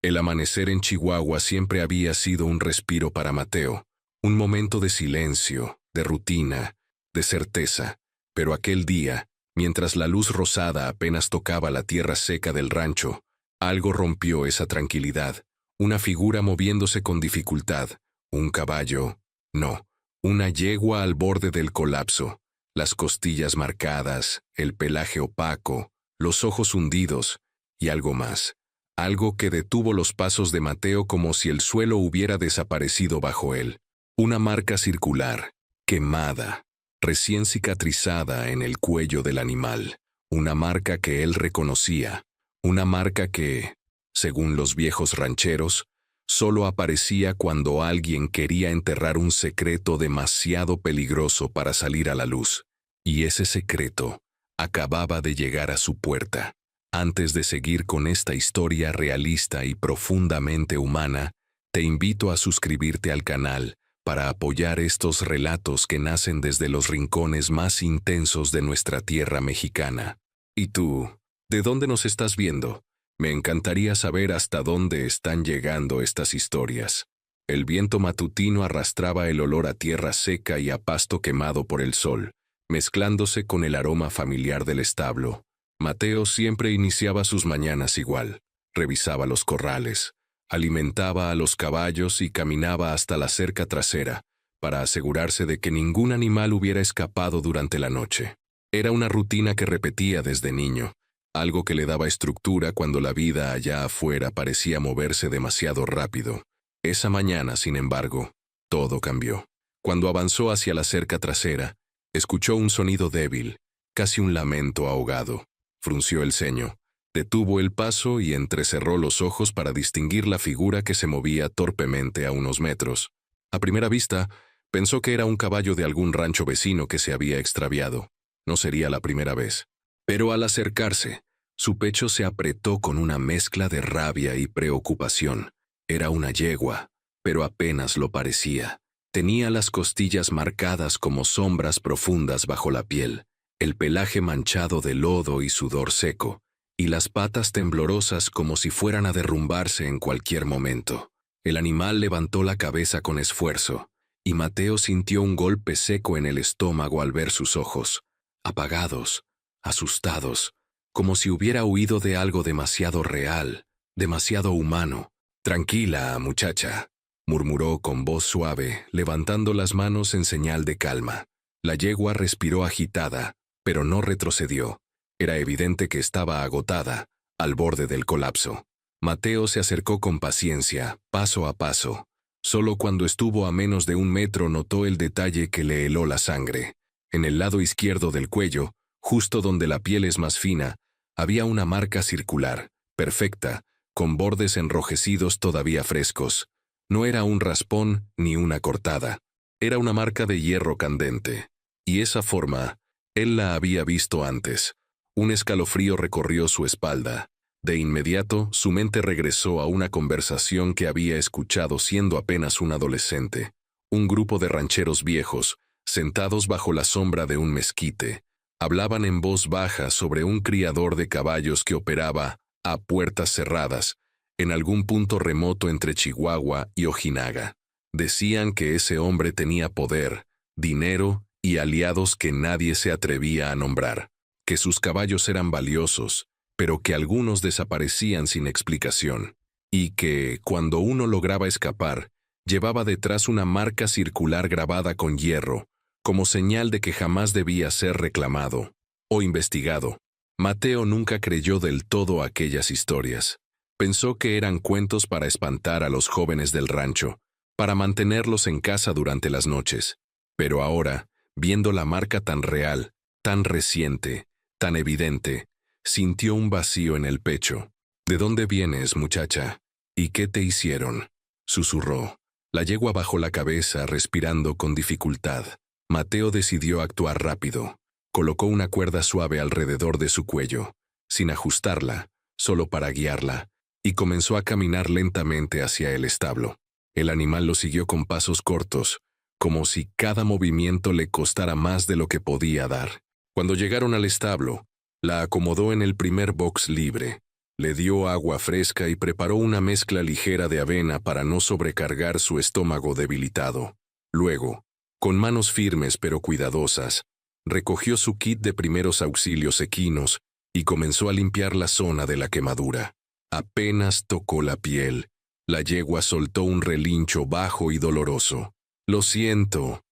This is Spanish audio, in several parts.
El amanecer en Chihuahua siempre había sido un respiro para Mateo, un momento de silencio, de rutina, de certeza. Pero aquel día, mientras la luz rosada apenas tocaba la tierra seca del rancho, algo rompió esa tranquilidad, una figura moviéndose con dificultad, un caballo, no, una yegua al borde del colapso, las costillas marcadas, el pelaje opaco, los ojos hundidos, y algo más. Algo que detuvo los pasos de Mateo como si el suelo hubiera desaparecido bajo él. Una marca circular, quemada, recién cicatrizada en el cuello del animal. Una marca que él reconocía. Una marca que, según los viejos rancheros, solo aparecía cuando alguien quería enterrar un secreto demasiado peligroso para salir a la luz. Y ese secreto acababa de llegar a su puerta. Antes de seguir con esta historia realista y profundamente humana, te invito a suscribirte al canal para apoyar estos relatos que nacen desde los rincones más intensos de nuestra tierra mexicana. ¿Y tú? ¿De dónde nos estás viendo? Me encantaría saber hasta dónde están llegando estas historias. El viento matutino arrastraba el olor a tierra seca y a pasto quemado por el sol, mezclándose con el aroma familiar del establo. Mateo siempre iniciaba sus mañanas igual. Revisaba los corrales, alimentaba a los caballos y caminaba hasta la cerca trasera, para asegurarse de que ningún animal hubiera escapado durante la noche. Era una rutina que repetía desde niño, algo que le daba estructura cuando la vida allá afuera parecía moverse demasiado rápido. Esa mañana, sin embargo, todo cambió. Cuando avanzó hacia la cerca trasera, escuchó un sonido débil, casi un lamento ahogado. Frunció el ceño, detuvo el paso y entrecerró los ojos para distinguir la figura que se movía torpemente a unos metros. A primera vista, pensó que era un caballo de algún rancho vecino que se había extraviado. No sería la primera vez. Pero al acercarse, su pecho se apretó con una mezcla de rabia y preocupación. Era una yegua, pero apenas lo parecía. Tenía las costillas marcadas como sombras profundas bajo la piel, el pelaje manchado de lodo y sudor seco, y las patas temblorosas como si fueran a derrumbarse en cualquier momento. El animal levantó la cabeza con esfuerzo, y Mateo sintió un golpe seco en el estómago al ver sus ojos, apagados, asustados, como si hubiera huido de algo demasiado real, demasiado humano. «Tranquila, muchacha», murmuró con voz suave, levantando las manos en señal de calma. La yegua respiró agitada, pero no retrocedió. Era evidente que estaba agotada, al borde del colapso. Mateo se acercó con paciencia, paso a paso. Solo cuando estuvo a menos de 1 metro notó el detalle que le heló la sangre. En el lado izquierdo del cuello, justo donde la piel es más fina, había una marca circular, perfecta, con bordes enrojecidos todavía frescos. No era un raspón ni una cortada. Era una marca de hierro candente. Y esa forma, él la había visto antes. Un escalofrío recorrió su espalda. De inmediato, su mente regresó a una conversación que había escuchado siendo apenas un adolescente. Un grupo de rancheros viejos, sentados bajo la sombra de un mezquite, hablaban en voz baja sobre un criador de caballos que operaba, a puertas cerradas, en algún punto remoto entre Chihuahua y Ojinaga. Decían que ese hombre tenía poder, dinero y aliados que nadie se atrevía a nombrar, que sus caballos eran valiosos, pero que algunos desaparecían sin explicación, y que, cuando uno lograba escapar, llevaba detrás una marca circular grabada con hierro, como señal de que jamás debía ser reclamado o investigado. Mateo nunca creyó del todo aquellas historias. Pensó que eran cuentos para espantar a los jóvenes del rancho, para mantenerlos en casa durante las noches. Pero ahora, viendo la marca tan real, tan reciente, tan evidente, sintió un vacío en el pecho. «¿De dónde vienes, muchacha? ¿Y qué te hicieron?», susurró. La yegua bajó la cabeza, respirando con dificultad. Mateo decidió actuar rápido. Colocó una cuerda suave alrededor de su cuello, sin ajustarla, solo para guiarla, y comenzó a caminar lentamente hacia el establo. El animal lo siguió con pasos cortos, como si cada movimiento le costara más de lo que podía dar. Cuando llegaron al establo, la acomodó en el primer box libre. Le dio agua fresca y preparó una mezcla ligera de avena para no sobrecargar su estómago debilitado. Luego, con manos firmes pero cuidadosas, recogió su kit de primeros auxilios equinos y comenzó a limpiar la zona de la quemadura. Apenas tocó la piel, la yegua soltó un relincho bajo y doloroso. Lo siento,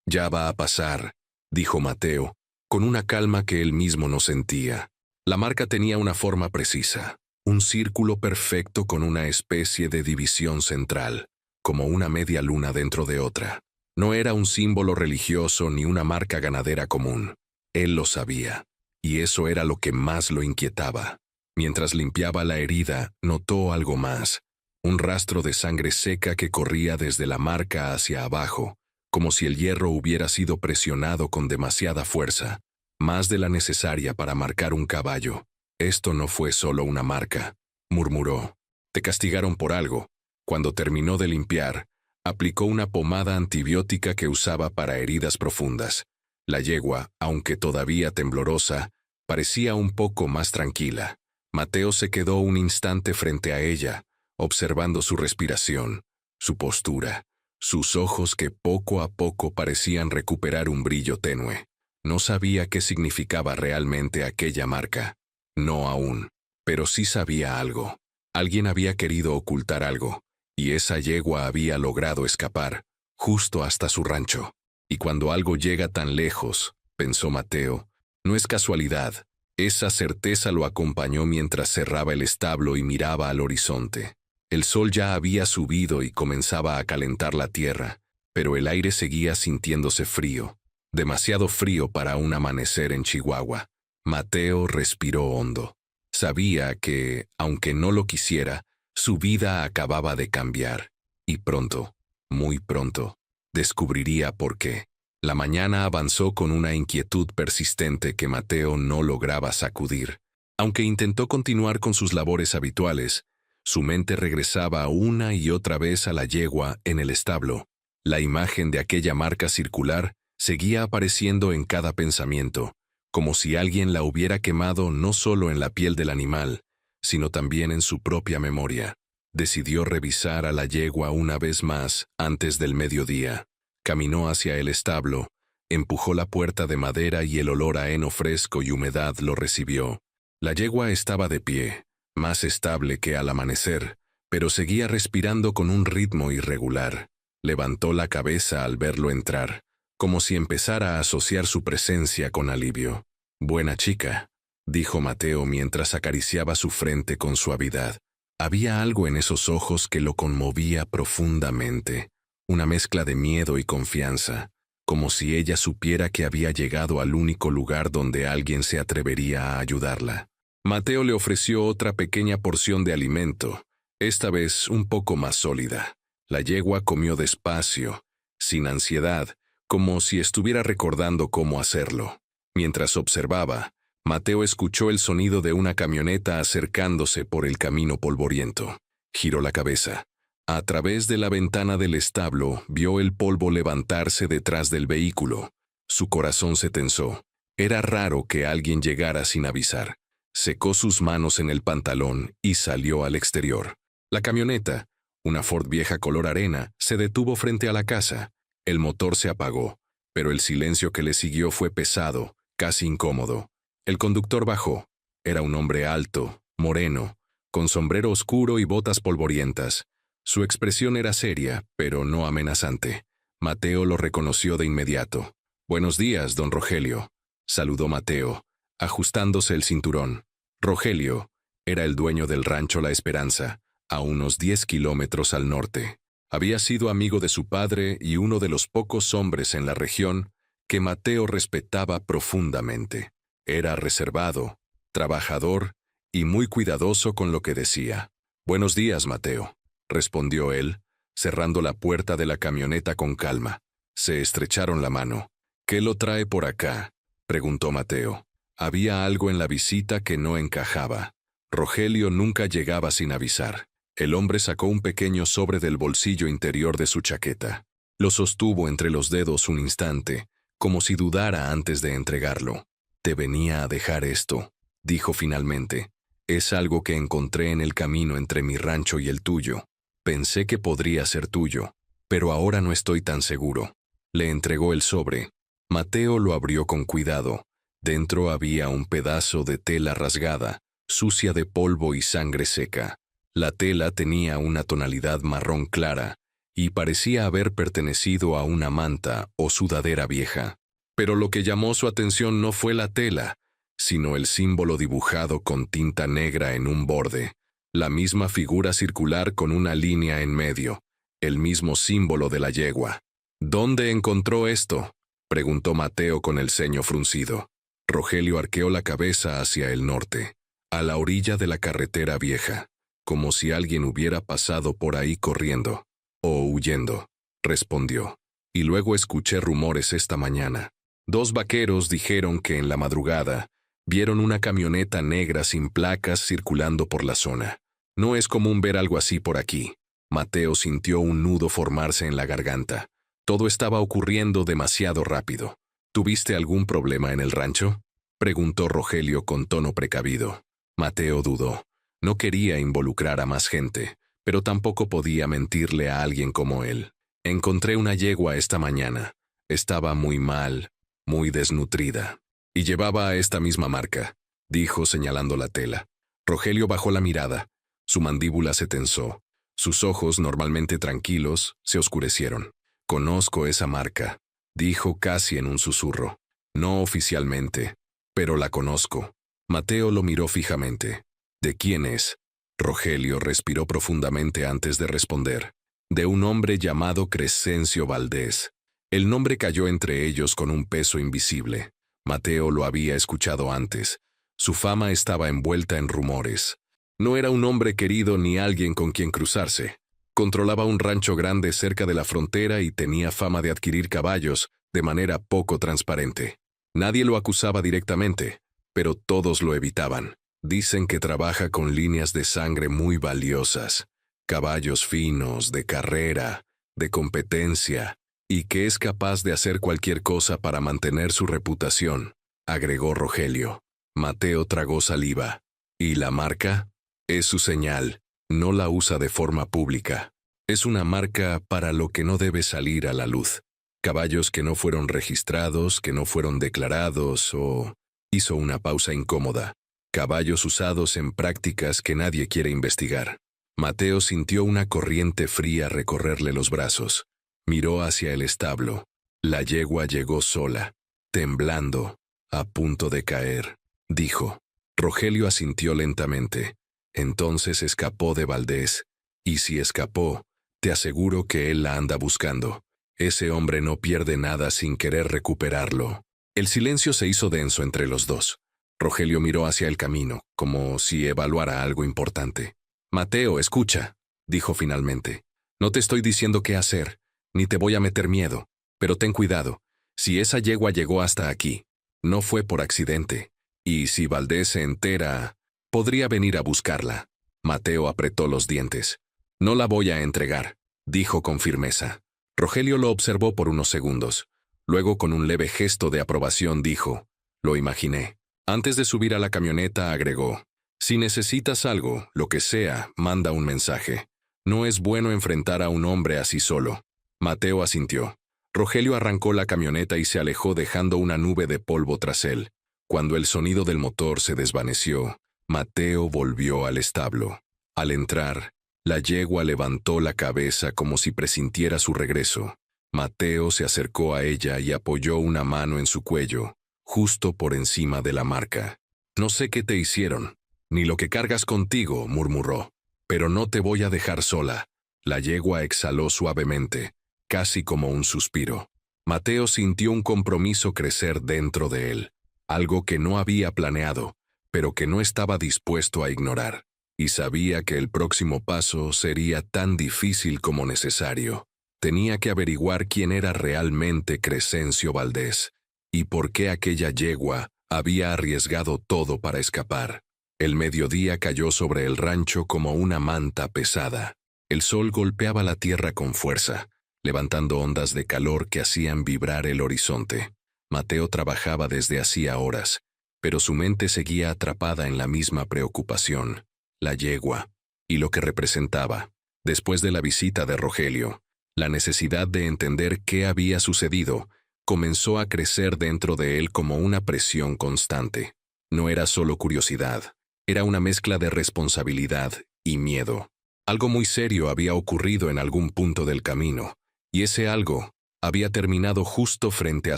ya va a pasar, dijo Mateo, con una calma que él mismo no sentía. La marca tenía una forma precisa, un círculo perfecto con una especie de división central, como una media luna dentro de otra. No era un símbolo religioso ni una marca ganadera común. Él lo sabía, y eso era lo que más lo inquietaba. Mientras limpiaba la herida, notó algo más, un rastro de sangre seca que corría desde la marca hacia abajo, como si el hierro hubiera sido presionado con demasiada fuerza, más de la necesaria para marcar un caballo. Esto no fue solo una marca, murmuró. Te castigaron por algo. Cuando terminó de limpiar, aplicó una pomada antibiótica que usaba para heridas profundas. La yegua, aunque todavía temblorosa, parecía un poco más tranquila. Mateo se quedó un instante frente a ella, observando su respiración, su postura, sus ojos que poco a poco parecían recuperar un brillo tenue. No sabía qué significaba realmente aquella marca. No aún, pero sí sabía algo. Alguien había querido ocultar algo, y esa yegua había logrado escapar, justo hasta su rancho. Y cuando algo llega tan lejos, pensó Mateo, no es casualidad. Esa certeza lo acompañó mientras cerraba el establo y miraba al horizonte. El sol ya había subido y comenzaba a calentar la tierra, pero el aire seguía sintiéndose frío, demasiado frío para un amanecer en Chihuahua. Mateo respiró hondo. Sabía que, aunque no lo quisiera, su vida acababa de cambiar. Y pronto, muy pronto, descubriría por qué. La mañana avanzó con una inquietud persistente que Mateo no lograba sacudir. Aunque intentó continuar con sus labores habituales, su mente regresaba una y otra vez a la yegua en el establo. La imagen de aquella marca circular seguía apareciendo en cada pensamiento, como si alguien la hubiera quemado no solo en la piel del animal, sino también en su propia memoria. Decidió revisar a la yegua una vez más antes del mediodía. Caminó hacia el establo, empujó la puerta de madera y el olor a heno fresco y humedad lo recibió. La yegua estaba de pie, más estable que al amanecer, pero seguía respirando con un ritmo irregular. Levantó la cabeza al verlo entrar, como si empezara a asociar su presencia con alivio. «Buena chica», dijo Mateo mientras acariciaba su frente con suavidad. Había algo en esos ojos que lo conmovía profundamente. Una mezcla de miedo y confianza, como si ella supiera que había llegado al único lugar donde alguien se atrevería a ayudarla. Mateo le ofreció otra pequeña porción de alimento, esta vez un poco más sólida. La yegua comió despacio, sin ansiedad, como si estuviera recordando cómo hacerlo. Mientras observaba, Mateo escuchó el sonido de una camioneta acercándose por el camino polvoriento. Giró la cabeza. A través de la ventana del establo vio el polvo levantarse detrás del vehículo. Su corazón se tensó. Era raro que alguien llegara sin avisar. Secó sus manos en el pantalón y salió al exterior. La camioneta, una Ford vieja color arena, se detuvo frente a la casa. El motor se apagó, pero el silencio que le siguió fue pesado, casi incómodo. El conductor bajó. Era un hombre alto, moreno, con sombrero oscuro y botas polvorientas. Su expresión era seria, pero no amenazante. Mateo lo reconoció de inmediato. «Buenos días, don Rogelio», saludó Mateo, ajustándose el cinturón. Rogelio era el dueño del rancho La Esperanza, a unos 10 kilómetros al norte. Había sido amigo de su padre y uno de los pocos hombres en la región que Mateo respetaba profundamente. Era reservado, trabajador y muy cuidadoso con lo que decía. «Buenos días, Mateo», respondió él, cerrando la puerta de la camioneta con calma. Se estrecharon la mano. «¿Qué lo trae por acá?», preguntó Mateo. Había algo en la visita que no encajaba. Rogelio nunca llegaba sin avisar. El hombre sacó un pequeño sobre del bolsillo interior de su chaqueta. Lo sostuvo entre los dedos un instante, como si dudara antes de entregarlo. «Te venía a dejar esto», dijo finalmente. Es algo que encontré en el camino entre mi rancho y el tuyo. Pensé que podría ser tuyo, pero ahora no estoy tan seguro. Le entregó el sobre. Mateo lo abrió con cuidado. Dentro había un pedazo de tela rasgada, sucia de polvo y sangre seca. La tela tenía una tonalidad marrón clara y parecía haber pertenecido a una manta o sudadera vieja. Pero lo que llamó su atención no fue la tela, sino el símbolo dibujado con tinta negra en un borde, la misma figura circular con una línea en medio, el mismo símbolo de la yegua. ¿Dónde encontró esto?, preguntó Mateo con el ceño fruncido. Rogelio arqueó la cabeza hacia el norte, a la orilla de la carretera vieja, como si alguien hubiera pasado por ahí corriendo, o huyendo, respondió. Y luego escuché rumores esta mañana. 2 vaqueros dijeron que en la madrugada vieron una camioneta negra sin placas circulando por la zona. No es común ver algo así por aquí. Mateo sintió un nudo formarse en la garganta. Todo estaba ocurriendo demasiado rápido. ¿Tuviste algún problema en el rancho?, preguntó Rogelio con tono precavido. Mateo dudó. No quería involucrar a más gente, pero tampoco podía mentirle a alguien como él. Encontré una yegua esta mañana. Estaba muy mal, muy desnutrida. Y llevaba esta misma marca, dijo señalando la tela. Rogelio bajó la mirada. Su mandíbula se tensó. Sus ojos, normalmente tranquilos, se oscurecieron. Conozco esa marca, dijo casi en un susurro. No oficialmente, pero la conozco. Mateo lo miró fijamente. ¿De quién es? Rogelio respiró profundamente antes de responder. De un hombre llamado Crescencio Valdés. El nombre cayó entre ellos con un peso invisible. Mateo lo había escuchado antes. Su fama estaba envuelta en rumores. No era un hombre querido ni alguien con quien cruzarse. Controlaba un rancho grande cerca de la frontera y tenía fama de adquirir caballos de manera poco transparente. Nadie lo acusaba directamente, pero todos lo evitaban. Dicen que trabaja con líneas de sangre muy valiosas, caballos finos, de carrera, de competencia, y que es capaz de hacer cualquier cosa para mantener su reputación, agregó Rogelio. Mateo tragó saliva. ¿Y la marca? Es su señal. No la usa de forma pública. Es una marca para lo que no debe salir a la luz. Caballos que no fueron registrados, que no fueron declarados o... Hizo una pausa incómoda. Caballos usados en prácticas que nadie quiere investigar. Mateo sintió una corriente fría recorrerle los brazos. Miró hacia el establo. La yegua llegó sola, temblando, a punto de caer, dijo. Rogelio asintió lentamente. Entonces escapó de Valdés. Y si escapó, te aseguro que él la anda buscando. Ese hombre no pierde nada sin querer recuperarlo. El silencio se hizo denso entre los dos. Rogelio miró hacia el camino, como si evaluara algo importante. Mateo, escucha, dijo finalmente. No te estoy diciendo qué hacer, ni te voy a meter miedo, pero ten cuidado. Si esa yegua llegó hasta aquí, no fue por accidente. Y si Valdés se entera, podría venir a buscarla. Mateo apretó los dientes. No la voy a entregar, dijo con firmeza. Rogelio lo observó por unos segundos. Luego, con un leve gesto de aprobación, dijo, lo imaginé. Antes de subir a la camioneta, agregó, si necesitas algo, lo que sea, manda un mensaje. No es bueno enfrentar a un hombre así solo. Mateo asintió. Rogelio arrancó la camioneta y se alejó dejando una nube de polvo tras él. Cuando el sonido del motor se desvaneció, Mateo volvió al establo. Al entrar, la yegua levantó la cabeza como si presintiera su regreso. Mateo se acercó a ella y apoyó una mano en su cuello, justo por encima de la marca. No sé qué te hicieron, ni lo que cargas contigo, murmuró, pero no te voy a dejar sola. La yegua exhaló suavemente, casi como un suspiro. Mateo sintió un compromiso crecer dentro de él, algo que no había planeado, pero que no estaba dispuesto a ignorar, y sabía que el próximo paso sería tan difícil como necesario. Tenía que averiguar quién era realmente Crescencio Valdés, y por qué aquella yegua había arriesgado todo para escapar. El mediodía cayó sobre el rancho como una manta pesada. El sol golpeaba la tierra con fuerza, levantando ondas de calor que hacían vibrar el horizonte. Mateo trabajaba desde hacía horas, pero su mente seguía atrapada en la misma preocupación, la yegua, y lo que representaba. Después de la visita de Rogelio, la necesidad de entender qué había sucedido comenzó a crecer dentro de él como una presión constante. No era solo curiosidad, era una mezcla de responsabilidad y miedo. Algo muy serio había ocurrido en algún punto del camino, y ese algo había terminado justo frente a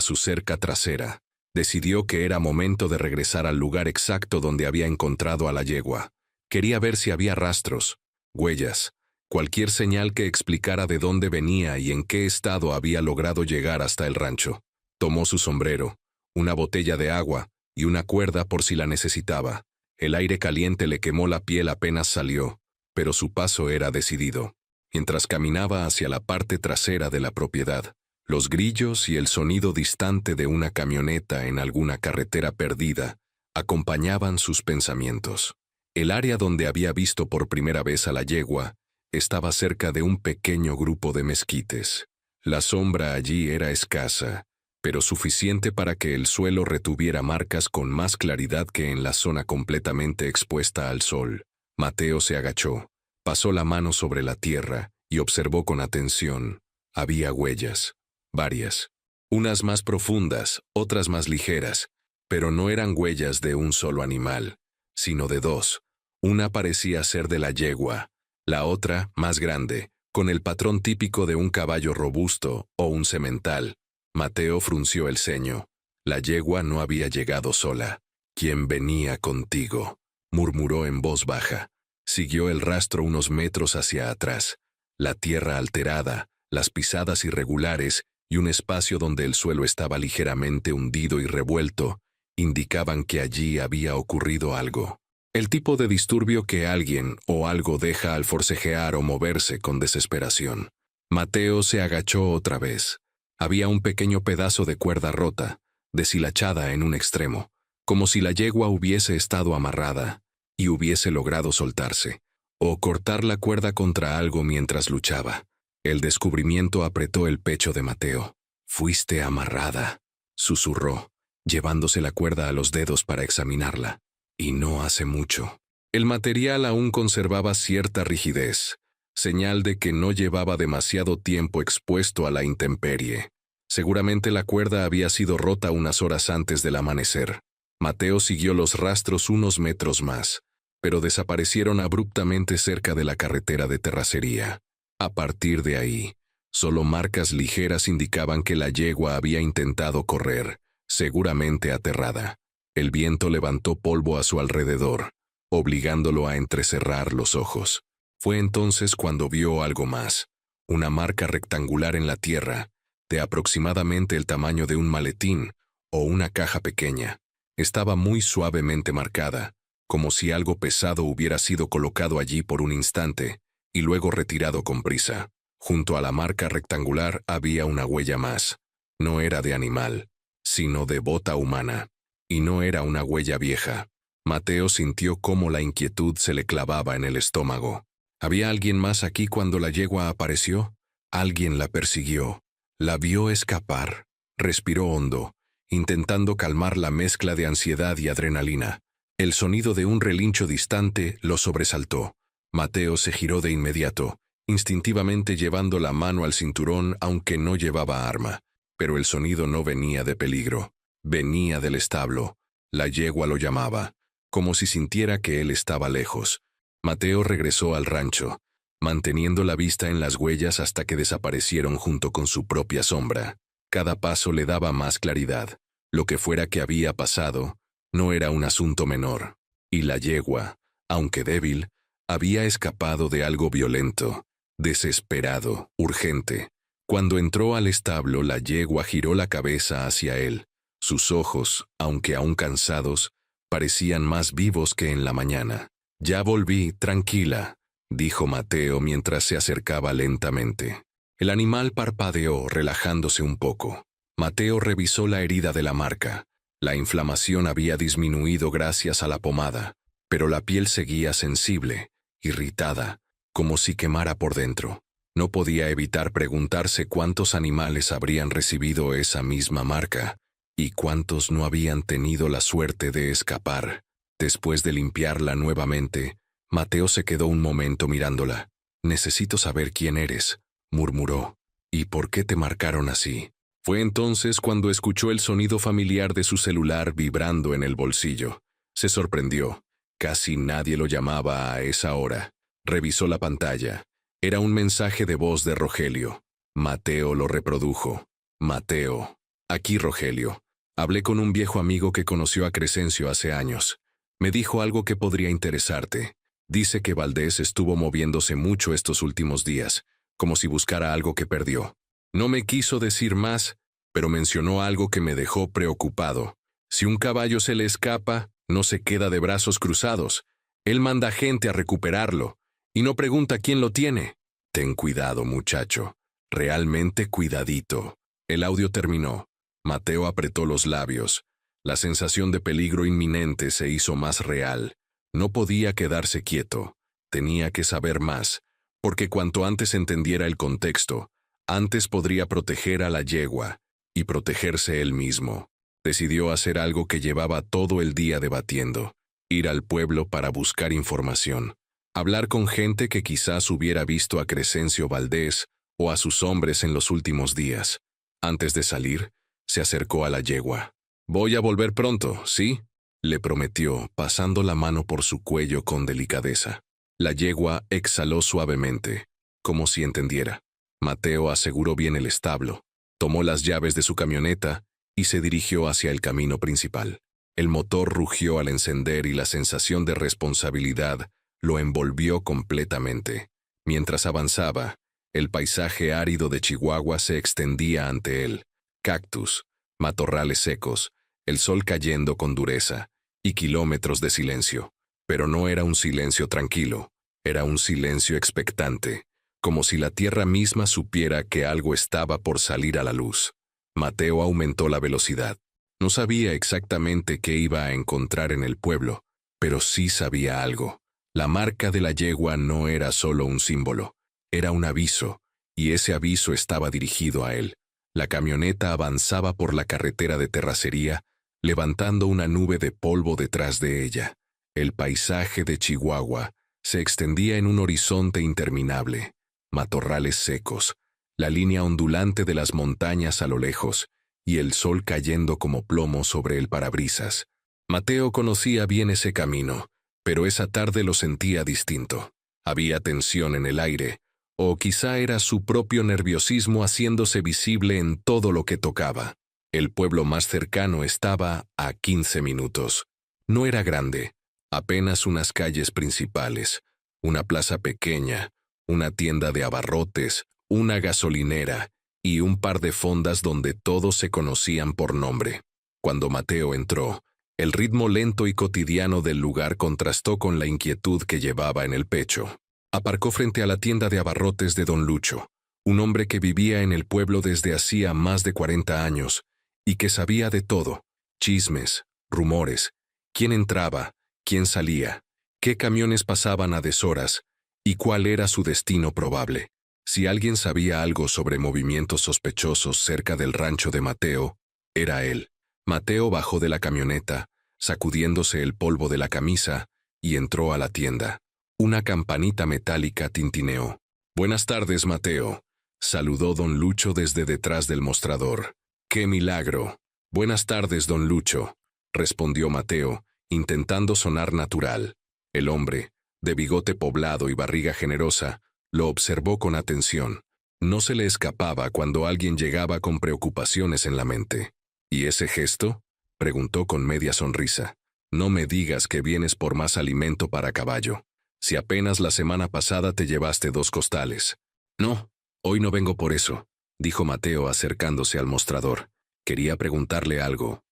su cerca trasera. Decidió que era momento de regresar al lugar exacto donde había encontrado a la yegua. Quería ver si había rastros, huellas, cualquier señal que explicara de dónde venía y en qué estado había logrado llegar hasta el rancho. Tomó su sombrero, una botella de agua y una cuerda por si la necesitaba. El aire caliente le quemó la piel apenas salió, pero su paso era decidido. Mientras caminaba hacia la parte trasera de la propiedad, los grillos y el sonido distante de una camioneta en alguna carretera perdida acompañaban sus pensamientos. El área donde había visto por primera vez a la yegua estaba cerca de un pequeño grupo de mezquites. La sombra allí era escasa, pero suficiente para que el suelo retuviera marcas con más claridad que en la zona completamente expuesta al sol. Mateo se agachó, pasó la mano sobre la tierra y observó con atención. Había huellas, varias. Unas más profundas, otras más ligeras, pero no eran huellas de un solo animal, sino de dos. Una parecía ser de la yegua, la otra, más grande, con el patrón típico de un caballo robusto o un semental. Mateo frunció el ceño. La yegua no había llegado sola. «¿Quién venía contigo?», murmuró en voz baja. Siguió el rastro unos metros hacia atrás. La tierra alterada, las pisadas irregulares y un espacio donde el suelo estaba ligeramente hundido y revuelto indicaban que allí había ocurrido algo. El tipo de disturbio que alguien o algo deja al forcejear o moverse con desesperación. Mateo se agachó otra vez. Había un pequeño pedazo de cuerda rota, deshilachada en un extremo, como si la yegua hubiese estado amarrada y hubiese logrado soltarse, o cortar la cuerda contra algo mientras luchaba. El descubrimiento apretó el pecho de Mateo. «Fuiste amarrada», susurró, llevándose la cuerda a los dedos para examinarla. «Y no hace mucho». El material aún conservaba cierta rigidez, señal de que no llevaba demasiado tiempo expuesto a la intemperie. Seguramente la cuerda había sido rota unas horas antes del amanecer. Mateo siguió los rastros unos metros más, pero desaparecieron abruptamente cerca de la carretera de terracería. A partir de ahí, solo marcas ligeras indicaban que la yegua había intentado correr, seguramente aterrada. El viento levantó polvo a su alrededor, obligándolo a entrecerrar los ojos. Fue entonces cuando vio algo más, una marca rectangular en la tierra, de aproximadamente el tamaño de un maletín o una caja pequeña. Estaba muy suavemente marcada, como si algo pesado hubiera sido colocado allí por un instante y luego retirado con prisa. Junto a la marca rectangular había una huella más. No era de animal, sino de bota humana. Y no era una huella vieja. Mateo sintió cómo la inquietud se le clavaba en el estómago. ¿Había alguien más aquí cuando la yegua apareció? Alguien la persiguió. La vio escapar. Respiró hondo, intentando calmar la mezcla de ansiedad y adrenalina. El sonido de un relincho distante lo sobresaltó. Mateo se giró de inmediato, instintivamente llevando la mano al cinturón aunque no llevaba arma. Pero el sonido no venía de peligro. Venía del establo. La yegua lo llamaba, como si sintiera que él estaba lejos. Mateo regresó al rancho, manteniendo la vista en las huellas hasta que desaparecieron junto con su propia sombra. Cada paso le daba más claridad. Lo que fuera que había pasado, no era un asunto menor. Y la yegua, aunque débil, había escapado de algo violento, desesperado, urgente. Cuando entró al establo, la yegua giró la cabeza hacia él. Sus ojos, aunque aún cansados, parecían más vivos que en la mañana. «Ya volví, tranquila», dijo Mateo mientras se acercaba lentamente. El animal parpadeó, relajándose un poco. Mateo revisó la herida de la marca. La inflamación había disminuido gracias a la pomada, pero la piel seguía sensible, irritada, como si quemara por dentro. No podía evitar preguntarse cuántos animales habrían recibido esa misma marca. ¿Y cuántos no habían tenido la suerte de escapar? Después de limpiarla nuevamente, Mateo se quedó un momento mirándola. «Necesito saber quién eres», murmuró. «¿Y por qué te marcaron así?» Fue entonces cuando escuchó el sonido familiar de su celular vibrando en el bolsillo. Se sorprendió. Casi nadie lo llamaba a esa hora. Revisó la pantalla. Era un mensaje de voz de Rogelio. Mateo lo reprodujo. «Mateo. Aquí Rogelio. Hablé con un viejo amigo que conoció a Crescencio hace años. Me dijo algo que podría interesarte. Dice que Valdés estuvo moviéndose mucho estos últimos días, como si buscara algo que perdió. No me quiso decir más, pero mencionó algo que me dejó preocupado. Si un caballo se le escapa, no se queda de brazos cruzados. Él manda gente a recuperarlo, y no pregunta quién lo tiene. Ten cuidado, muchacho. Realmente cuidadito». El audio terminó. Mateo apretó los labios. La sensación de peligro inminente se hizo más real. No podía quedarse quieto. Tenía que saber más, porque cuanto antes entendiera el contexto, antes podría proteger a la yegua y protegerse él mismo. Decidió hacer algo que llevaba todo el día debatiendo: ir al pueblo para buscar información. Hablar con gente que quizás hubiera visto a Crescencio Valdés o a sus hombres en los últimos días. Antes de salir, se acercó a la yegua. «Voy a volver pronto, ¿sí?», le prometió, pasando la mano por su cuello con delicadeza. La yegua exhaló suavemente, como si entendiera. Mateo aseguró bien el establo, tomó las llaves de su camioneta y se dirigió hacia el camino principal. El motor rugió al encender y la sensación de responsabilidad lo envolvió completamente. Mientras avanzaba, el paisaje árido de Chihuahua se extendía ante él. Cactus, matorrales secos, el sol cayendo con dureza, y kilómetros de silencio. Pero no era un silencio tranquilo, era un silencio expectante, como si la tierra misma supiera que algo estaba por salir a la luz. Mateo aumentó la velocidad. No sabía exactamente qué iba a encontrar en el pueblo, pero sí sabía algo. La marca de la yegua no era solo un símbolo, era un aviso, y ese aviso estaba dirigido a él. La camioneta avanzaba por la carretera de terracería, levantando una nube de polvo detrás de ella. El paisaje de Chihuahua se extendía en un horizonte interminable. Matorrales secos, la línea ondulante de las montañas a lo lejos, y el sol cayendo como plomo sobre el parabrisas. Mateo conocía bien ese camino, pero esa tarde lo sentía distinto. Había tensión en el aire, o quizá era su propio nerviosismo haciéndose visible en todo lo que tocaba. El pueblo más cercano estaba a 15 minutos. No era grande, apenas unas calles principales, una plaza pequeña, una tienda de abarrotes, una gasolinera y un par de fondas donde todos se conocían por nombre. Cuando Mateo entró, el ritmo lento y cotidiano del lugar contrastó con la inquietud que llevaba en el pecho. Aparcó frente a la tienda de abarrotes de don Lucho, un hombre que vivía en el pueblo desde hacía más de 40 años y que sabía de todo: chismes, rumores, quién entraba, quién salía, qué camiones pasaban a deshoras y cuál era su destino probable. Si alguien sabía algo sobre movimientos sospechosos cerca del rancho de Mateo, era él. Mateo bajó de la camioneta, sacudiéndose el polvo de la camisa, y entró a la tienda. Una campanita metálica tintineó. «Buenas tardes, Mateo», saludó don Lucho desde detrás del mostrador. «¡Qué milagro!». «Buenas tardes, don Lucho», respondió Mateo, intentando sonar natural. El hombre, de bigote poblado y barriga generosa, lo observó con atención. No se le escapaba cuando alguien llegaba con preocupaciones en la mente. «¿Y ese gesto?», preguntó con media sonrisa. «No me digas que vienes por más alimento para caballo. Si apenas la semana pasada te llevaste 2 costales». «No, hoy no vengo por eso», dijo Mateo acercándose al mostrador. Quería preguntarle algo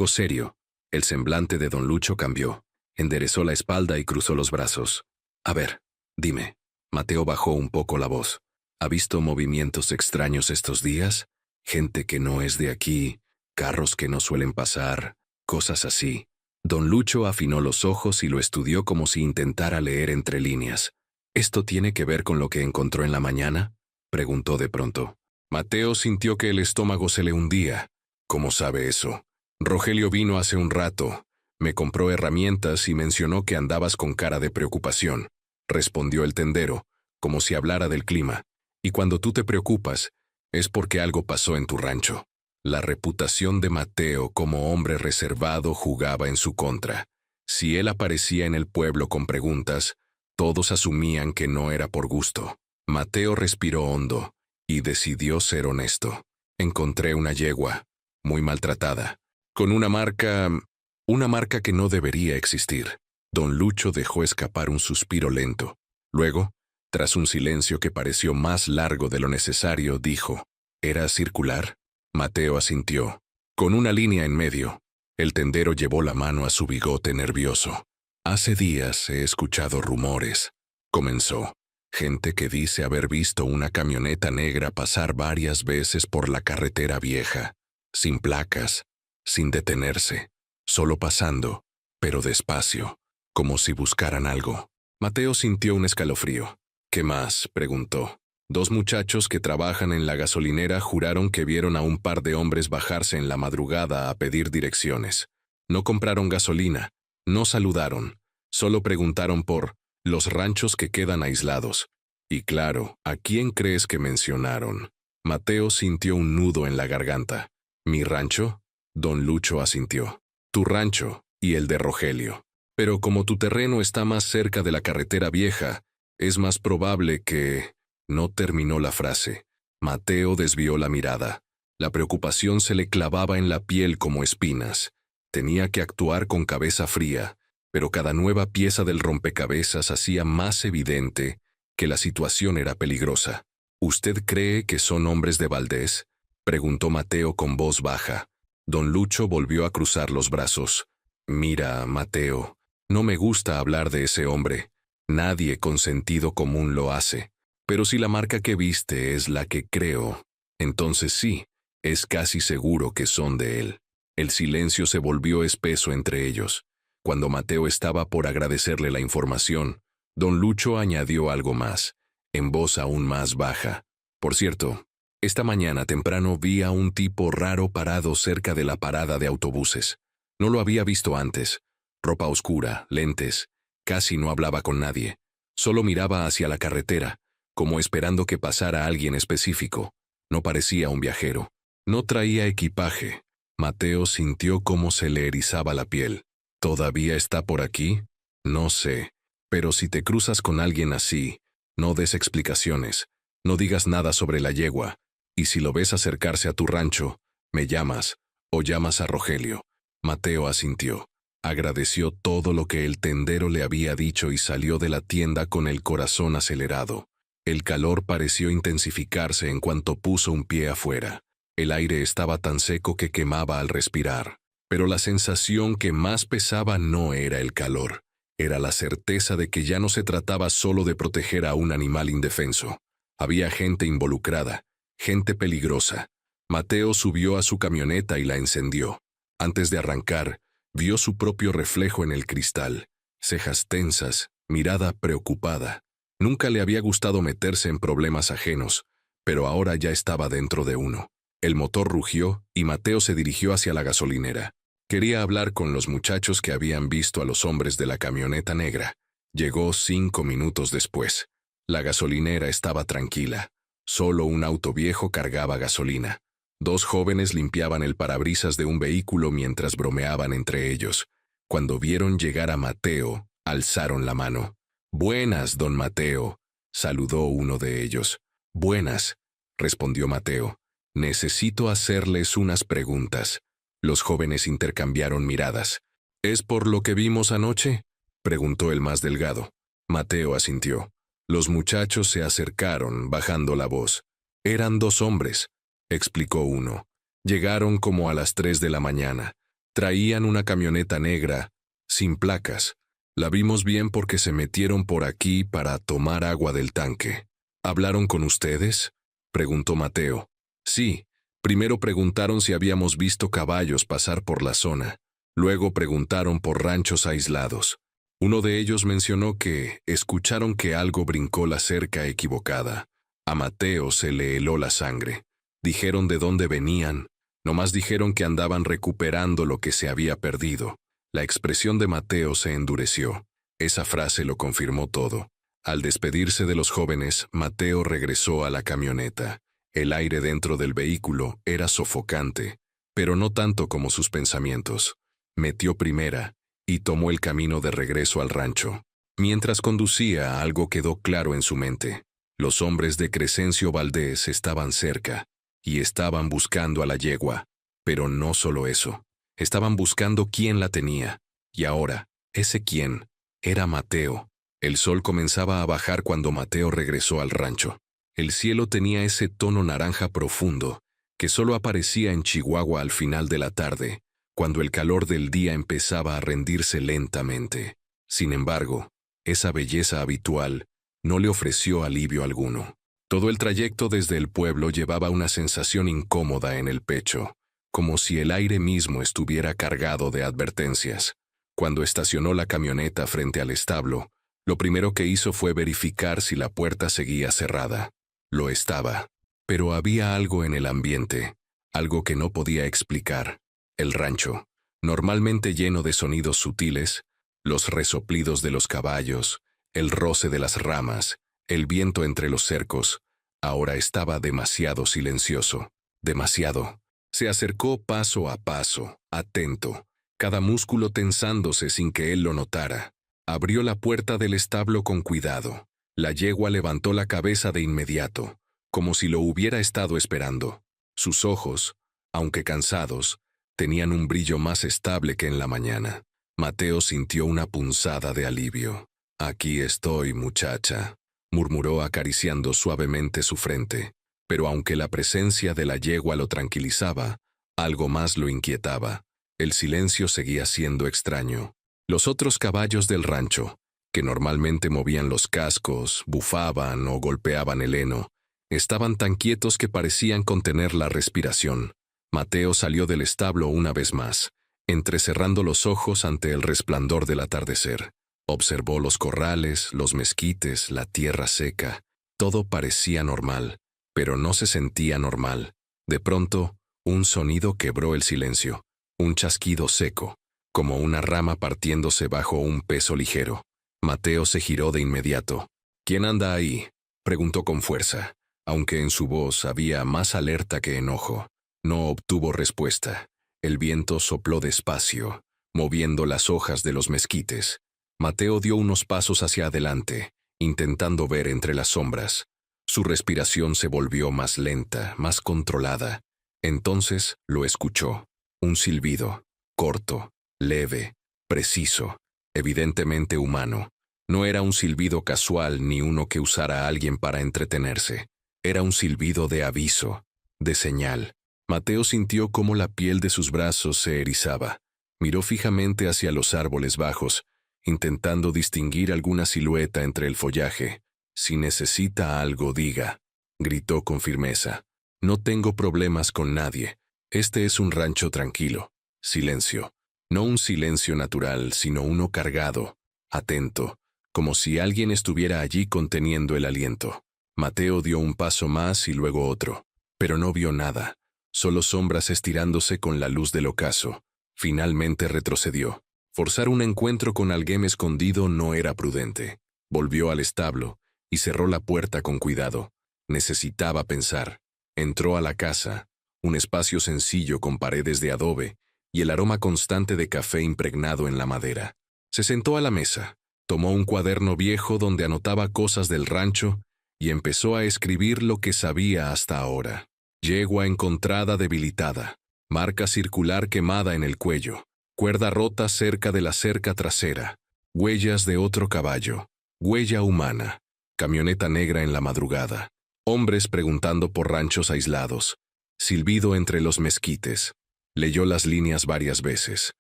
serio. El semblante de don Lucho cambió. Enderezó la espalda y cruzó los brazos. «A ver, dime». Mateo bajó un poco la voz. «¿Ha visto movimientos extraños estos días? Gente que no es de aquí, carros que no suelen pasar, cosas así». Don Lucho afinó los ojos y lo estudió como si intentara leer entre líneas. «¿Esto tiene que ver con lo que encontró en la mañana?», preguntó de pronto. Mateo sintió que el estómago se le hundía. «¿Cómo sabe eso?». Rogelio vino hace un rato, me compró herramientas y mencionó que andabas con cara de preocupación, respondió el tendero, como si hablara del clima. Y cuando tú te preocupas, es porque algo pasó en tu rancho. La reputación de Mateo como hombre reservado jugaba en su contra. Si él aparecía en el pueblo con preguntas, todos asumían que no era por gusto. Mateo respiró hondo y decidió ser honesto. Encontré una yegua, muy maltratada, con una marca que no debería existir. Don Lucho dejó escapar un suspiro lento. Luego, tras un silencio que pareció más largo de lo necesario, dijo, ¿era circular? Mateo asintió. Con una línea en medio. El tendero llevó la mano a su bigote nervioso. Hace días he escuchado rumores, comenzó. Gente que dice haber visto una camioneta negra pasar varias veces por la carretera vieja, sin placas, sin detenerse, solo pasando, pero despacio, como si buscaran algo. Mateo sintió un escalofrío. ¿Qué más?, preguntó. 2 muchachos que trabajan en la gasolinera juraron que vieron a un par de hombres bajarse en la madrugada a pedir direcciones. No compraron gasolina, no saludaron, solo preguntaron por los ranchos que quedan aislados. Y claro, ¿a quién crees que mencionaron? Mateo sintió un nudo en la garganta. ¿Mi rancho? Don Lucho asintió. Tu rancho y el de Rogelio. Pero como tu terreno está más cerca de la carretera vieja, es más probable que... No terminó la frase. Mateo desvió la mirada. La preocupación se le clavaba en la piel como espinas. Tenía que actuar con cabeza fría, pero cada nueva pieza del rompecabezas hacía más evidente que la situación era peligrosa. ¿Usted cree que son hombres de Valdés?, preguntó Mateo con voz baja. Don Lucho volvió a cruzar los brazos. Mira, Mateo, no me gusta hablar de ese hombre. Nadie con sentido común lo hace. Pero si la marca que viste es la que creo, entonces sí, es casi seguro que son de él. El silencio se volvió espeso entre ellos. Cuando Mateo estaba por agradecerle la información, don Lucho añadió algo más, en voz aún más baja. Por cierto, esta mañana temprano vi a un tipo raro parado cerca de la parada de autobuses. No lo había visto antes. Ropa oscura, lentes, casi no hablaba con nadie. Solo miraba hacia la carretera, como esperando que pasara alguien específico. No parecía un viajero. No traía equipaje. Mateo sintió cómo se le erizaba la piel. ¿Todavía está por aquí? No sé. Pero si te cruzas con alguien así, no des explicaciones. No digas nada sobre la yegua. Y si lo ves acercarse a tu rancho, me llamas, o llamas a Rogelio. Mateo asintió. Agradeció todo lo que el tendero le había dicho y salió de la tienda con el corazón acelerado. El calor pareció intensificarse en cuanto puso un pie afuera. El aire estaba tan seco que quemaba al respirar. Pero la sensación que más pesaba no era el calor. Era la certeza de que ya no se trataba solo de proteger a un animal indefenso. Había gente involucrada, gente peligrosa. Mateo subió a su camioneta y la encendió. Antes de arrancar, vio su propio reflejo en el cristal. Cejas tensas, mirada preocupada. Nunca le había gustado meterse en problemas ajenos, pero ahora ya estaba dentro de uno. El motor rugió y Mateo se dirigió hacia la gasolinera. Quería hablar con los muchachos que habían visto a los hombres de la camioneta negra. Llegó 5 minutos después. La gasolinera estaba tranquila. Solo un auto viejo cargaba gasolina. 2 jóvenes limpiaban el parabrisas de un vehículo mientras bromeaban entre ellos. Cuando vieron llegar a Mateo, alzaron la mano. «Buenas, don Mateo», saludó uno de ellos. «Buenas», respondió Mateo. «Necesito hacerles unas preguntas». Los jóvenes intercambiaron miradas. «¿Es por lo que vimos anoche?», preguntó el más delgado. Mateo asintió. Los muchachos se acercaron, bajando la voz. «Eran 2 hombres», explicó uno. «Llegaron como a las 3 de la mañana. Traían una camioneta negra, sin placas. La vimos bien porque se metieron por aquí para tomar agua del tanque». «¿Hablaron con ustedes?», preguntó Mateo. «Sí. Primero preguntaron si habíamos visto caballos pasar por la zona. Luego preguntaron por ranchos aislados. Uno de ellos mencionó que escucharon que algo brincó la cerca equivocada. A Mateo se le heló la sangre. Dijeron de dónde venían. Nomás dijeron que andaban recuperando lo que se había perdido. La expresión de Mateo se endureció. Esa frase lo confirmó todo. Al despedirse de los jóvenes, Mateo regresó a la camioneta. El aire dentro del vehículo era sofocante, pero no tanto como sus pensamientos. Metió primera y tomó el camino de regreso al rancho. Mientras conducía, algo quedó claro en su mente. Los hombres de Crescencio Valdés estaban cerca y estaban buscando a la yegua. Pero no solo eso. Estaban buscando quién la tenía. Y ahora, ese quién era Mateo. El sol comenzaba a bajar cuando Mateo regresó al rancho. El cielo tenía ese tono naranja profundo que solo aparecía en Chihuahua al final de la tarde, cuando el calor del día empezaba a rendirse lentamente. Sin embargo, esa belleza habitual no le ofreció alivio alguno. Todo el trayecto desde el pueblo llevaba una sensación incómoda en el pecho, como si el aire mismo estuviera cargado de advertencias. Cuando estacionó la camioneta frente al establo, lo primero que hizo fue verificar si la puerta seguía cerrada. Lo estaba. Pero había algo en el ambiente, algo que no podía explicar. El rancho, normalmente lleno de sonidos sutiles, los resoplidos de los caballos, el roce de las ramas, el viento entre los cercos, ahora estaba demasiado silencioso. Demasiado. Se acercó paso a paso, atento, cada músculo tensándose sin que él lo notara. Abrió la puerta del establo con cuidado. La yegua levantó la cabeza de inmediato, como si lo hubiera estado esperando. Sus ojos, aunque cansados, tenían un brillo más estable que en la mañana. Mateo sintió una punzada de alivio. «Aquí estoy, muchacha», murmuró acariciando suavemente su frente. Pero aunque la presencia de la yegua lo tranquilizaba, algo más lo inquietaba. El silencio seguía siendo extraño. Los otros caballos del rancho, que normalmente movían los cascos, bufaban o golpeaban el heno, estaban tan quietos que parecían contener la respiración. Mateo salió del establo una vez más, entrecerrando los ojos ante el resplandor del atardecer. Observó los corrales, los mezquites, la tierra seca. Todo parecía normal, pero no se sentía normal. De pronto, un sonido quebró el silencio, un chasquido seco, como una rama partiéndose bajo un peso ligero. Mateo se giró de inmediato. «¿Quién anda ahí?», preguntó con fuerza, aunque en su voz había más alerta que enojo. No obtuvo respuesta. El viento sopló despacio, moviendo las hojas de los mezquites. Mateo dio unos pasos hacia adelante, intentando ver entre las sombras. Su respiración se volvió más lenta, más controlada. Entonces lo escuchó. Un silbido, corto, leve, preciso, evidentemente humano. No era un silbido casual ni uno que usara alguien para entretenerse. Era un silbido de aviso, de señal. Mateo sintió cómo la piel de sus brazos se erizaba. Miró fijamente hacia los árboles bajos, intentando distinguir alguna silueta entre el follaje. «Si necesita algo, diga», gritó con firmeza. «No tengo problemas con nadie. Este es un rancho tranquilo». Silencio. No un silencio natural, sino uno cargado, atento, como si alguien estuviera allí conteniendo el aliento. Mateo dio un paso más y luego otro, pero no vio nada, solo sombras estirándose con la luz del ocaso. Finalmente retrocedió. Forzar un encuentro con alguien escondido no era prudente. Volvió al establo y cerró la puerta con cuidado. Necesitaba pensar. Entró a la casa, un espacio sencillo con paredes de adobe y el aroma constante de café impregnado en la madera. Se sentó a la mesa, tomó un cuaderno viejo donde anotaba cosas del rancho y empezó a escribir lo que sabía hasta ahora. Yegua encontrada debilitada, marca circular quemada en el cuello, cuerda rota cerca de la cerca trasera, huellas de otro caballo, huella humana, camioneta negra en la madrugada, hombres preguntando por ranchos aislados, silbido entre los mezquites. Leyó las líneas varias veces.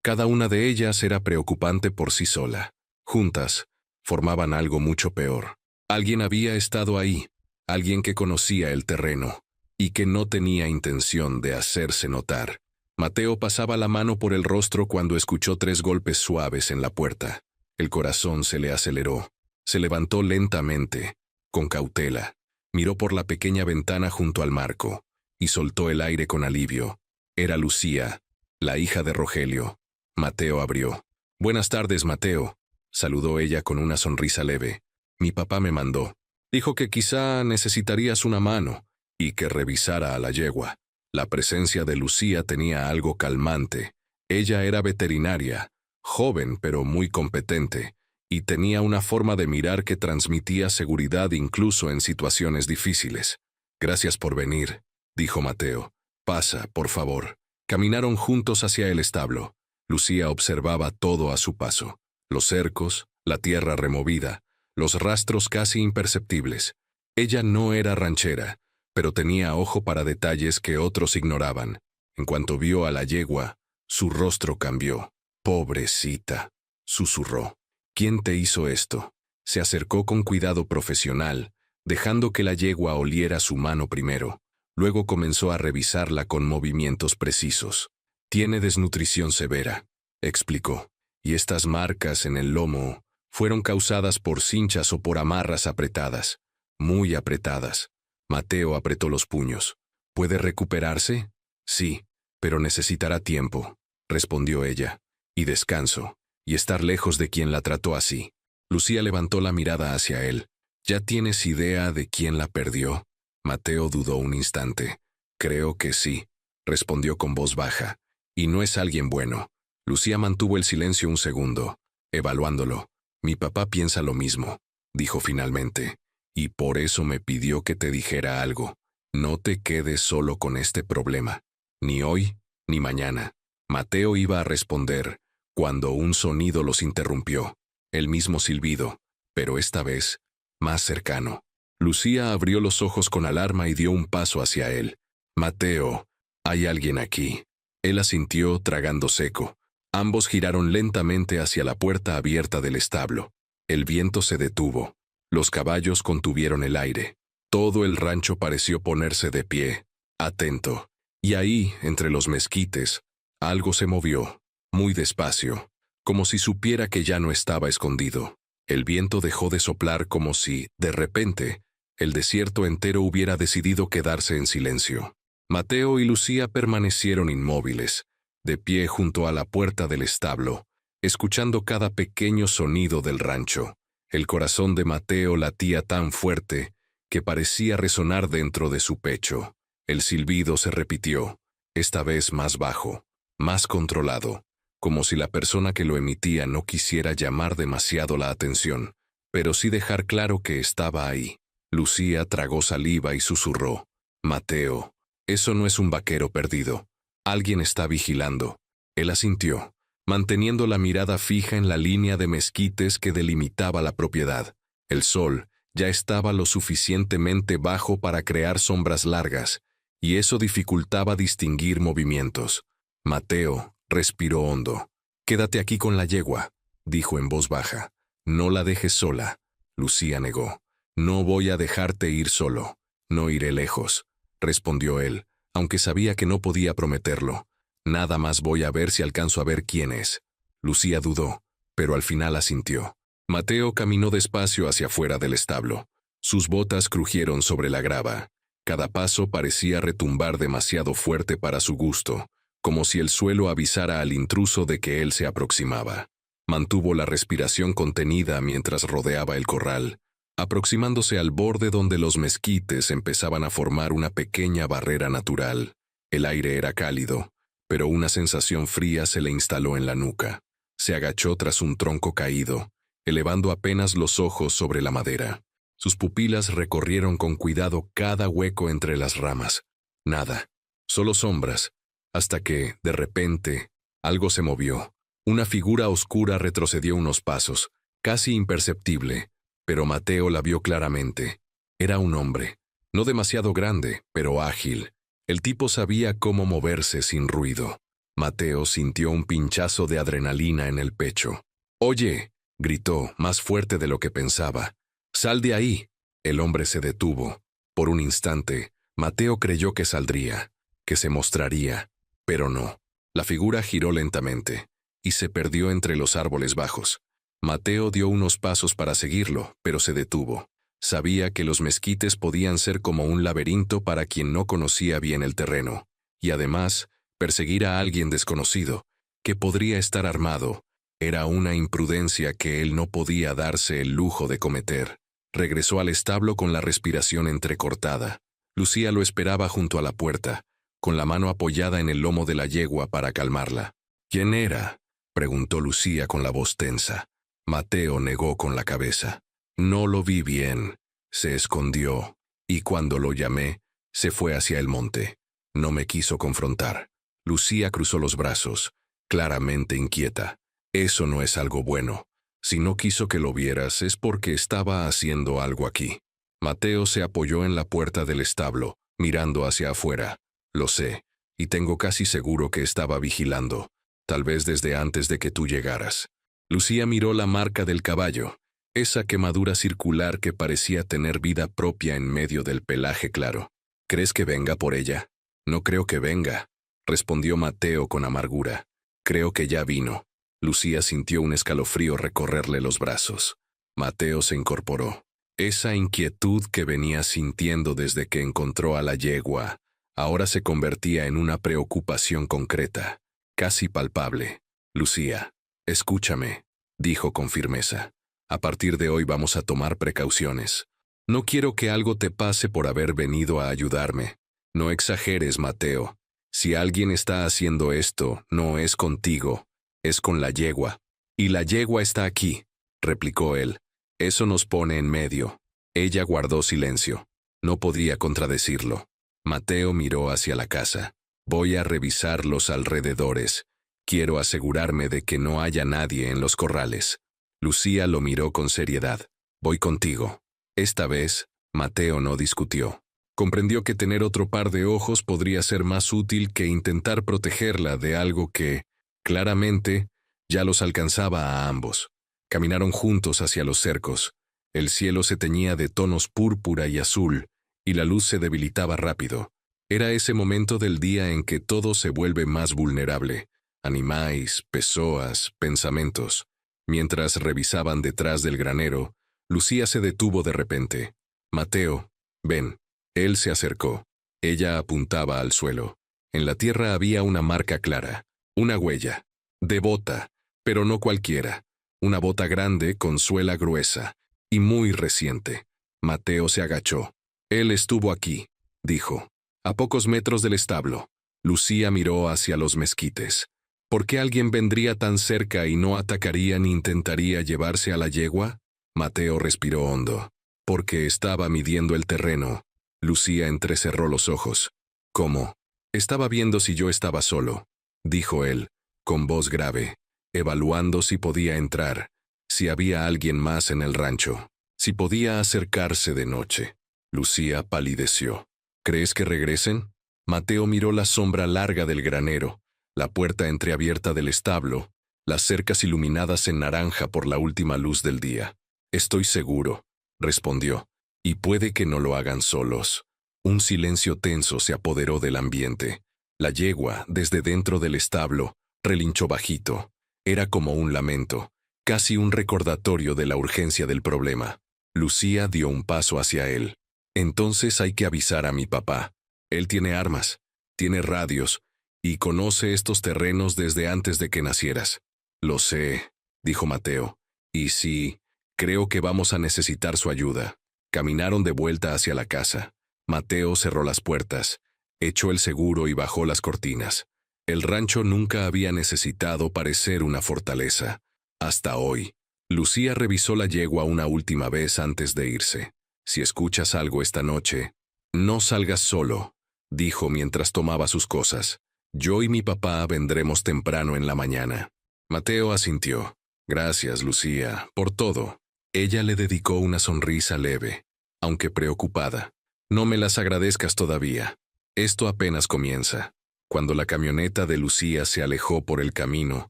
Cada una de ellas era preocupante por sí sola. Juntas, formaban algo mucho peor. Alguien había estado ahí, alguien que conocía el terreno, y que no tenía intención de hacerse notar. Mateo pasaba la mano por el rostro cuando escuchó 3 golpes suaves en la puerta. El corazón se le aceleró. Se levantó lentamente, con cautela. Miró por la pequeña ventana junto al marco, y soltó el aire con alivio. Era Lucía, la hija de Rogelio. Mateo abrió. «Buenas tardes, Mateo», saludó ella con una sonrisa leve. «Mi papá me mandó. Dijo que quizá necesitarías una mano y que revisara a la yegua». La presencia de Lucía tenía algo calmante. Ella era veterinaria, joven pero muy competente, y tenía una forma de mirar que transmitía seguridad incluso en situaciones difíciles. «Gracias por venir», dijo Mateo. «Pasa, por favor». Caminaron juntos hacia el establo. Lucía observaba todo a su paso. Los cercos, la tierra removida, los rastros casi imperceptibles. Ella no era ranchera, pero tenía ojo para detalles que otros ignoraban. En cuanto vio a la yegua, su rostro cambió. «Pobrecita», susurró. «¿Quién te hizo esto?». Se acercó con cuidado profesional, dejando que la yegua oliera su mano primero. Luego comenzó a revisarla con movimientos precisos. «Tiene desnutrición severa», explicó, «y estas marcas en el lomo fueron causadas por cinchas o por amarras apretadas, muy apretadas». Mateo apretó los puños. «¿Puede recuperarse?». «Sí, pero necesitará tiempo», respondió ella, «y descanso, y estar lejos de quien la trató así». Lucía levantó la mirada hacia él. «¿Ya tienes idea de quién la perdió?». Mateo dudó un instante. «Creo que sí», respondió con voz baja. «Y no es alguien bueno». Lucía mantuvo el silencio un segundo, evaluándolo. «Mi papá piensa lo mismo», dijo finalmente, «y por eso me pidió que te dijera algo. No te quedes solo con este problema. Ni hoy, ni mañana». Mateo iba a responder, cuando un sonido los interrumpió. El mismo silbido, pero esta vez, más cercano. Lucía abrió los ojos con alarma y dio un paso hacia él. «Mateo, hay alguien aquí». Él asintió, tragando seco. Ambos giraron lentamente hacia la puerta abierta del establo. El viento se detuvo. Los caballos contuvieron el aire. Todo el rancho pareció ponerse de pie, atento. Y ahí, entre los mezquites, algo se movió, muy despacio, como si supiera que ya no estaba escondido. El viento dejó de soplar como si, de repente, el desierto entero hubiera decidido quedarse en silencio. Mateo y Lucía permanecieron inmóviles, de pie junto a la puerta del establo, escuchando cada pequeño sonido del rancho. El corazón de Mateo latía tan fuerte que parecía resonar dentro de su pecho. El silbido se repitió, esta vez más bajo, más controlado, como si la persona que lo emitía no quisiera llamar demasiado la atención, pero sí dejar claro que estaba ahí. Lucía tragó saliva y susurró, «Mateo, eso no es un vaquero perdido. Alguien está vigilando». Él asintió, manteniendo la mirada fija en la línea de mezquites que delimitaba la propiedad. El sol ya estaba lo suficientemente bajo para crear sombras largas, y eso dificultaba distinguir movimientos. Mateo respiró hondo. «Quédate aquí con la yegua», dijo en voz baja. «No la dejes sola». Lucía negó. «No voy a dejarte ir solo. No iré lejos», respondió él, aunque sabía que no podía prometerlo. «Nada más voy a ver si alcanzo a ver quién es». Lucía dudó, pero al final asintió. Mateo caminó despacio hacia afuera del establo. Sus botas crujieron sobre la grava. Cada paso parecía retumbar demasiado fuerte para su gusto, como si el suelo avisara al intruso de que él se aproximaba. Mantuvo la respiración contenida mientras rodeaba el corral, aproximándose al borde donde los mezquites empezaban a formar una pequeña barrera natural. El aire era cálido, pero una sensación fría se le instaló en la nuca. Se agachó tras un tronco caído, elevando apenas los ojos sobre la madera. Sus pupilas recorrieron con cuidado cada hueco entre las ramas. Nada, solo sombras, hasta que, de repente, algo se movió. Una figura oscura retrocedió unos pasos, casi imperceptible, pero Mateo la vio claramente. Era un hombre, no demasiado grande, pero ágil. El tipo sabía cómo moverse sin ruido. Mateo sintió un pinchazo de adrenalina en el pecho. «Oye», gritó, más fuerte de lo que pensaba. «¡Sal de ahí!». El hombre se detuvo. Por un instante, Mateo creyó que saldría, que se mostraría, pero no. La figura giró lentamente y se perdió entre los árboles bajos. Mateo dio unos pasos para seguirlo, pero se detuvo. Sabía que los mezquites podían ser como un laberinto para quien no conocía bien el terreno, y además Perseguir a alguien desconocido, que podría estar armado, era una imprudencia que él no podía darse el lujo de cometer. Regresó al establo con la respiración entrecortada. Lucía lo esperaba junto a la puerta, con la mano apoyada en el lomo de la yegua para calmarla. ¿Quién era?, preguntó Lucía con la voz tensa. Mateo negó con la cabeza. No lo vi bien. Se escondió, y cuando lo llamé, se fue hacia el monte. No me quiso confrontar. Lucía cruzó los brazos, claramente inquieta. Eso no es algo bueno. Si no quiso que lo vieras es porque estaba haciendo algo aquí. Mateo se apoyó en la puerta del establo, mirando hacia afuera. Lo sé, y tengo casi seguro que estaba vigilando, tal vez desde antes de que tú llegaras. Lucía miró la marca del caballo, esa quemadura circular que parecía tener vida propia en medio del pelaje claro. ¿Crees que venga por ella? No creo que venga, respondió Mateo con amargura. Creo que ya vino. Lucía sintió un escalofrío recorrerle los brazos. Mateo se incorporó. Esa inquietud que venía sintiendo desde que encontró a la yegua, ahora se convertía en una preocupación concreta, casi palpable. Lucía, escúchame, dijo con firmeza. A partir de hoy vamos a tomar precauciones. No quiero que algo te pase por haber venido a ayudarme. No exageres, Mateo. Si alguien está haciendo esto, no es contigo, es con la yegua. Y la yegua está aquí, replicó él. Eso nos pone en medio. Ella guardó silencio. No podía contradecirlo. Mateo miró hacia la casa. Voy a revisar los alrededores. Quiero asegurarme de que no haya nadie en los corrales. Lucía lo miró con seriedad. Voy contigo. Esta vez, Mateo no discutió. Comprendió que tener otro par de ojos podría ser más útil que intentar protegerla de algo que, claramente, ya los alcanzaba a ambos. Caminaron juntos hacia los cercos. El cielo se teñía de tonos púrpura y azul, y la luz se debilitaba rápido. Era ese momento del día en que todo se vuelve más vulnerable. Animais, pessoas, pensamentos. Mientras revisaban detrás del granero, Lucía se detuvo de repente. Mateo, ven. Él se acercó. Ella apuntaba al suelo. En la tierra había una marca clara, una huella, de bota, pero no cualquiera. Una bota grande con suela gruesa, y muy reciente. Mateo se agachó. Él estuvo aquí, dijo, a pocos metros del establo. Lucía miró hacia los mezquites. ¿Por qué alguien vendría tan cerca y no atacaría ni intentaría llevarse a la yegua? Mateo respiró hondo. Porque estaba midiendo el terreno. Lucía entrecerró los ojos. ¿Cómo? Estaba viendo si yo estaba solo, dijo él, con voz grave, evaluando si podía entrar, si había alguien más en el rancho, si podía acercarse de noche. Lucía palideció. ¿Crees que regresen? Mateo miró la sombra larga del granero, la puerta entreabierta del establo, las cercas iluminadas en naranja por la última luz del día. Estoy seguro, respondió, y puede que no lo hagan solos. Un silencio tenso se apoderó del ambiente. La yegua, desde dentro del establo, relinchó bajito. Era como un lamento, casi un recordatorio de la urgencia del problema. Lucía dio un paso hacia él. Entonces hay que avisar a mi papá. Él tiene armas, tiene radios, y conoce estos terrenos desde antes de que nacieras. Lo sé, dijo Mateo. Y sí, creo que vamos a necesitar su ayuda. Caminaron de vuelta hacia la casa. Mateo cerró las puertas, echó el seguro y bajó las cortinas. El rancho nunca había necesitado parecer una fortaleza. Hasta hoy. Lucía revisó la yegua una última vez antes de irse. Si escuchas algo esta noche, no salgas solo, dijo mientras tomaba sus cosas. Yo y mi papá vendremos temprano en la mañana. Mateo asintió. Gracias, Lucía, por todo. Ella le dedicó una sonrisa leve, aunque preocupada. No me las agradezcas todavía. Esto apenas comienza. Cuando la camioneta de Lucía se alejó por el camino,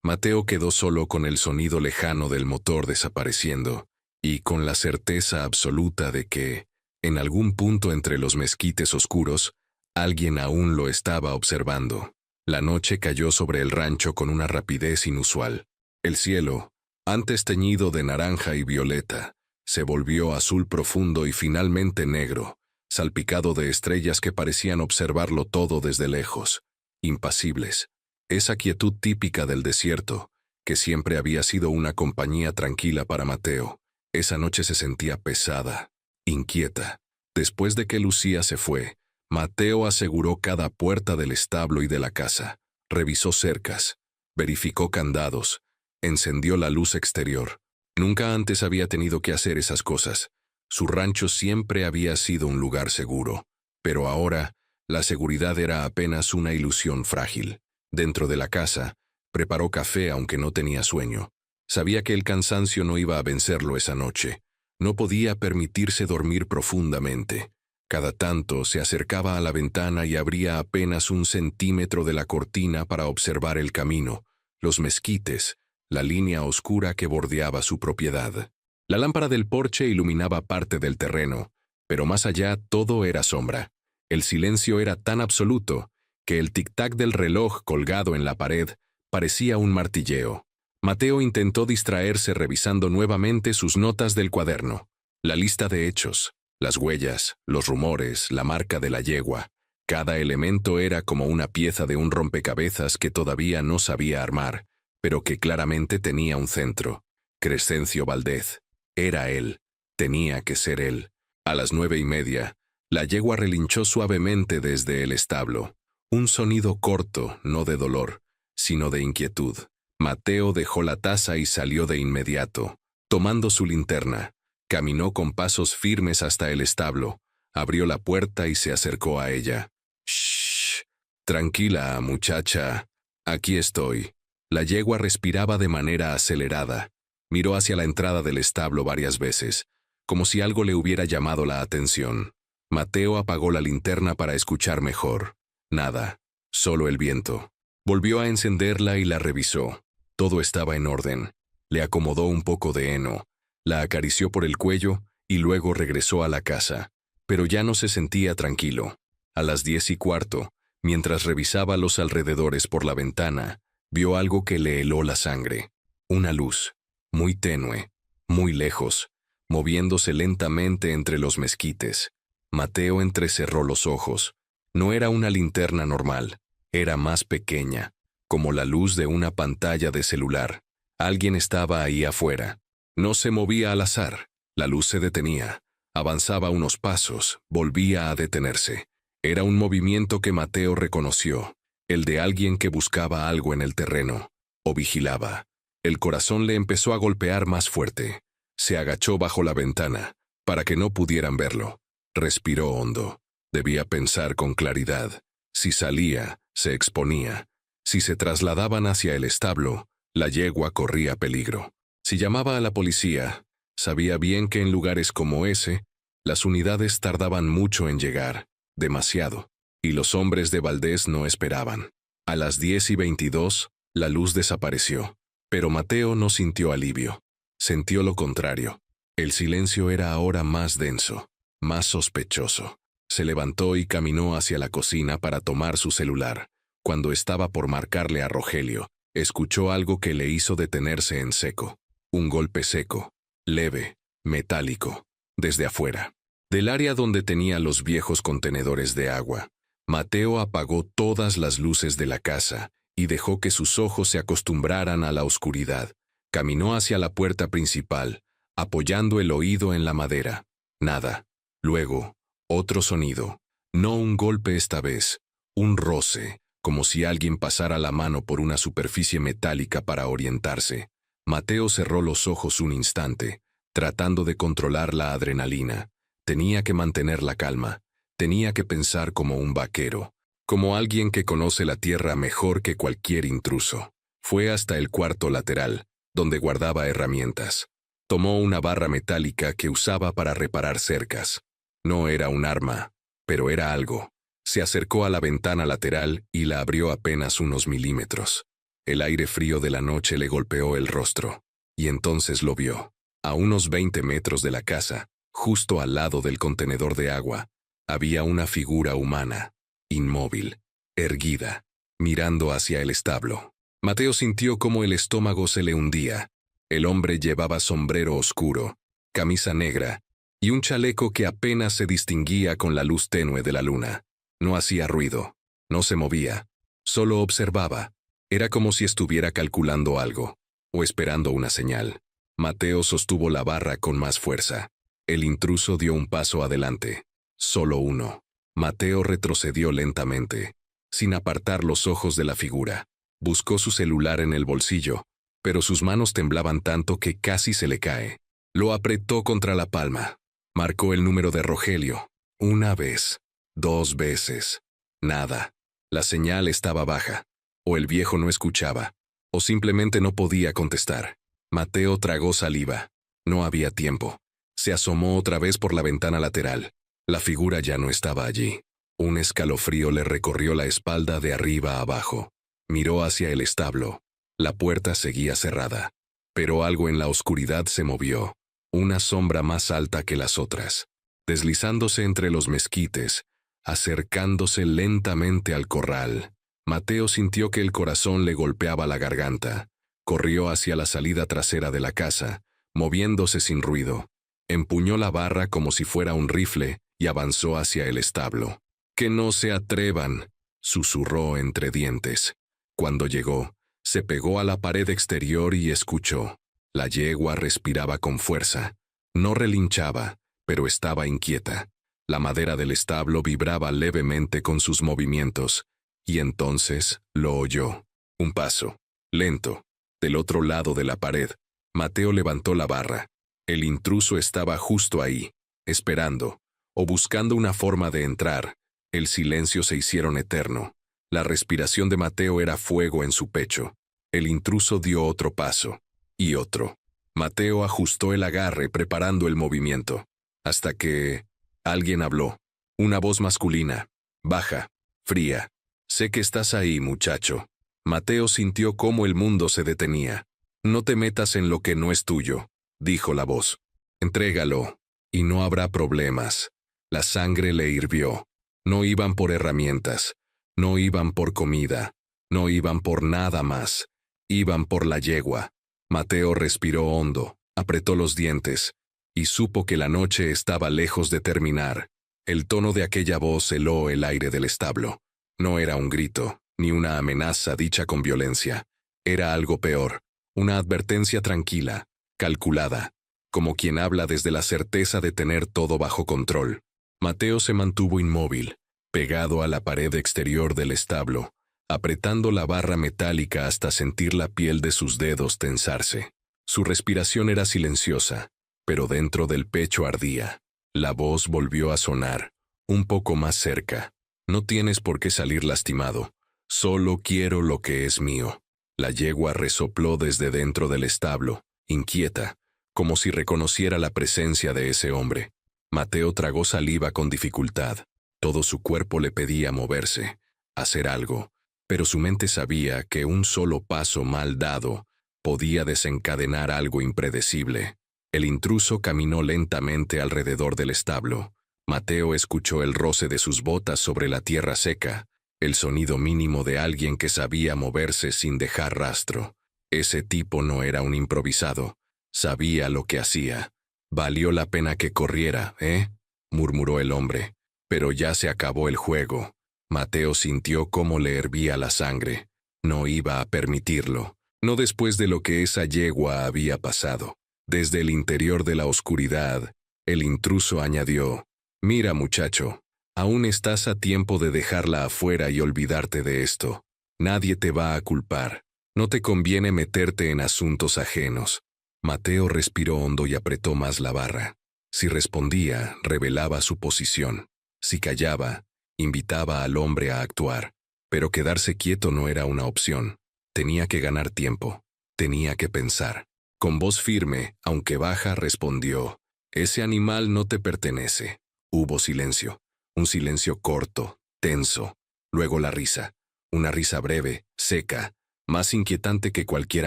Mateo quedó solo con el sonido lejano del motor desapareciendo, y con la certeza absoluta de que, en algún punto entre los mezquites oscuros, alguien aún lo estaba observando. La noche cayó sobre el rancho con una rapidez inusual. El cielo, antes teñido de naranja y violeta, se volvió azul profundo y finalmente negro, salpicado de estrellas que parecían observarlo todo desde lejos. impasibles. Esa quietud típica del desierto, que siempre había sido una compañía tranquila para Mateo, esa noche se sentía pesada, inquieta. Después de que Lucía se fue, Mateo aseguró cada puerta del establo y de la casa, revisó cercas, verificó candados, encendió la luz exterior. Nunca antes había tenido que hacer esas cosas. Su rancho siempre había sido un lugar seguro, pero ahora la seguridad era apenas una ilusión frágil. Dentro de la casa, preparó café aunque no tenía sueño. Sabía que el cansancio no iba a vencerlo esa noche. No podía permitirse dormir profundamente. Cada tanto se acercaba a la ventana y abría apenas 1 centímetro de la cortina para observar el camino, los mezquites, la línea oscura que bordeaba su propiedad. La lámpara del porche iluminaba parte del terreno, pero más allá todo era sombra. El silencio era tan absoluto que el tic-tac del reloj colgado en la pared parecía un martilleo. Mateo intentó distraerse revisando nuevamente sus notas del cuaderno, la lista de hechos, las huellas, los rumores, la marca de la yegua. Cada elemento era como una pieza de un rompecabezas que todavía no sabía armar, pero que claramente tenía un centro. Crescencio Valdez. Era él. Tenía que ser él. A las 9:30, la yegua relinchó suavemente desde el establo. Un sonido corto, no de dolor, sino de inquietud. Mateo dejó la taza y salió de inmediato, tomando su linterna. Caminó con pasos firmes hasta el establo, abrió la puerta y se acercó a ella. «Shh. Tranquila, muchacha. Aquí estoy». La yegua respiraba de manera acelerada. Miró hacia la entrada del establo varias veces, como si algo le hubiera llamado la atención. Mateo apagó la linterna para escuchar mejor. Nada, solo el viento. Volvió a encenderla y la revisó. Todo estaba en orden. Le acomodó un poco de heno, la acarició por el cuello y luego regresó a la casa. Pero ya no se sentía tranquilo. A las 10:15, mientras revisaba los alrededores por la ventana, vio algo que le heló la sangre. Una luz, muy tenue, muy lejos, moviéndose lentamente entre los mezquites. Mateo entrecerró los ojos. No era una linterna normal, era más pequeña, como la luz de una pantalla de celular. Alguien estaba ahí afuera. No se movía al azar. La luz se detenía. Avanzaba unos pasos, volvía a detenerse. Era un movimiento que Mateo reconoció, el de alguien que buscaba algo en el terreno, o vigilaba. El corazón le empezó a golpear más fuerte. Se agachó bajo la ventana, para que no pudieran verlo. Respiró hondo. Debía pensar con claridad. Si salía, se exponía. Si se trasladaban hacia el establo, la yegua corría peligro. Si llamaba a la policía, sabía bien que en lugares como ese, las unidades tardaban mucho en llegar, demasiado, y los hombres de Valdez no esperaban. A las 10:22, la luz desapareció, pero Mateo no sintió alivio. Sintió lo contrario. El silencio era ahora más denso, más sospechoso. Se levantó y caminó hacia la cocina para tomar su celular. Cuando estaba por marcarle a Rogelio, escuchó algo que le hizo detenerse en seco. Un golpe seco, leve, metálico, desde afuera. Del área donde tenía los viejos contenedores de agua, Mateo apagó todas las luces de la casa y dejó que sus ojos se acostumbraran a la oscuridad. Caminó hacia la puerta principal, apoyando el oído en la madera. Nada. Luego, otro sonido. No un golpe esta vez, un roce, como si alguien pasara la mano por una superficie metálica para orientarse. Mateo cerró los ojos un instante, tratando de controlar la adrenalina. Tenía que mantener la calma. Tenía que pensar como un vaquero, como alguien que conoce la tierra mejor que cualquier intruso. Fue hasta el cuarto lateral, donde guardaba herramientas. Tomó una barra metálica que usaba para reparar cercas. No era un arma, pero era algo. Se acercó a la ventana lateral y la abrió apenas unos milímetros. El aire frío de la noche le golpeó el rostro, y entonces lo vio. A unos 20 metros de la casa, justo al lado del contenedor de agua, había una figura humana, inmóvil, erguida, mirando hacia el establo. Mateo sintió cómo el estómago se le hundía. El hombre llevaba sombrero oscuro, camisa negra, y un chaleco que apenas se distinguía con la luz tenue de la luna. No hacía ruido, no se movía, Solo observaba. Era como si estuviera calculando algo, o esperando una señal. Mateo sostuvo la barra con más fuerza. El intruso dio un paso adelante. Solo uno. Mateo retrocedió lentamente, sin apartar los ojos de la figura. Buscó su celular en el bolsillo, pero sus manos temblaban tanto que casi se le cae. Lo apretó contra la palma. Marcó el número de Rogelio. Una vez. 2 veces. Nada. La señal estaba baja. O el viejo no escuchaba. O simplemente no podía contestar. Mateo tragó saliva. No había tiempo. Se asomó otra vez por la ventana lateral. La figura ya no estaba allí. Un escalofrío le recorrió la espalda de arriba a abajo. Miró hacia el establo. La puerta seguía cerrada. Pero algo en la oscuridad se movió. Una sombra más alta que las otras. Deslizándose entre los mezquites, acercándose lentamente al corral. Mateo sintió que el corazón le golpeaba la garganta. Corrió hacia la salida trasera de la casa, moviéndose sin ruido. Empuñó la barra como si fuera un rifle y avanzó hacia el establo. «¡Que no se atrevan!», susurró entre dientes. Cuando llegó, se pegó a la pared exterior y escuchó. La yegua respiraba con fuerza. No relinchaba, pero estaba inquieta. La madera del establo vibraba levemente con sus movimientos, y entonces lo oyó. Un paso, lento, del otro lado de la pared. Mateo levantó la barra. El intruso estaba justo ahí, esperando, o buscando una forma de entrar. El silencio se hicieron eterno. La respiración de Mateo era fuego en su pecho. El intruso dio otro paso, y otro. Mateo ajustó el agarre preparando el movimiento, hasta que alguien habló. Una voz masculina, baja, fría. «Sé que estás ahí, muchacho». Mateo sintió cómo el mundo se detenía. «No te metas en lo que no es tuyo», dijo la voz. «Entrégalo, y no habrá problemas». La sangre le hirvió. No iban por herramientas, no iban por comida, no iban por nada más. Iban por la yegua. Mateo respiró hondo, apretó los dientes, y supo que la noche estaba lejos de terminar. El tono de aquella voz heló el aire del establo. No era un grito, ni una amenaza dicha con violencia. Era algo peor, una advertencia tranquila, calculada, como quien habla desde la certeza de tener todo bajo control. Mateo se mantuvo inmóvil, pegado a la pared exterior del establo, apretando la barra metálica hasta sentir la piel de sus dedos tensarse. Su respiración era silenciosa, pero dentro del pecho ardía. La voz volvió a sonar, un poco más cerca. «No tienes por qué salir lastimado. Solo quiero lo que es mío». La yegua resopló desde dentro del establo, inquieta, como si reconociera la presencia de ese hombre. Mateo tragó saliva con dificultad. Todo su cuerpo le pedía moverse, hacer algo, pero su mente sabía que un solo paso mal dado podía desencadenar algo impredecible. El intruso caminó lentamente alrededor del establo. Mateo escuchó el roce de sus botas sobre la tierra seca, el sonido mínimo de alguien que sabía moverse sin dejar rastro. Ese tipo no era un improvisado, sabía lo que hacía. «Valió la pena que corriera, ¿eh?», murmuró el hombre. Pero ya se acabó el juego. Mateo sintió cómo le hervía la sangre. No iba a permitirlo, no después de lo que esa yegua había pasado. Desde el interior de la oscuridad, el intruso añadió: «Mira, muchacho, aún estás a tiempo de dejarla afuera y olvidarte de esto. Nadie te va a culpar. No te conviene meterte en asuntos ajenos». Mateo respiró hondo y apretó más la barra. Si respondía, revelaba su posición. Si callaba, invitaba al hombre a actuar. Pero quedarse quieto no era una opción. Tenía que ganar tiempo. Tenía que pensar. Con voz firme, aunque baja, respondió: «Ese animal no te pertenece». Hubo silencio. Un silencio corto, tenso. Luego la risa. Una risa breve, seca, más inquietante que cualquier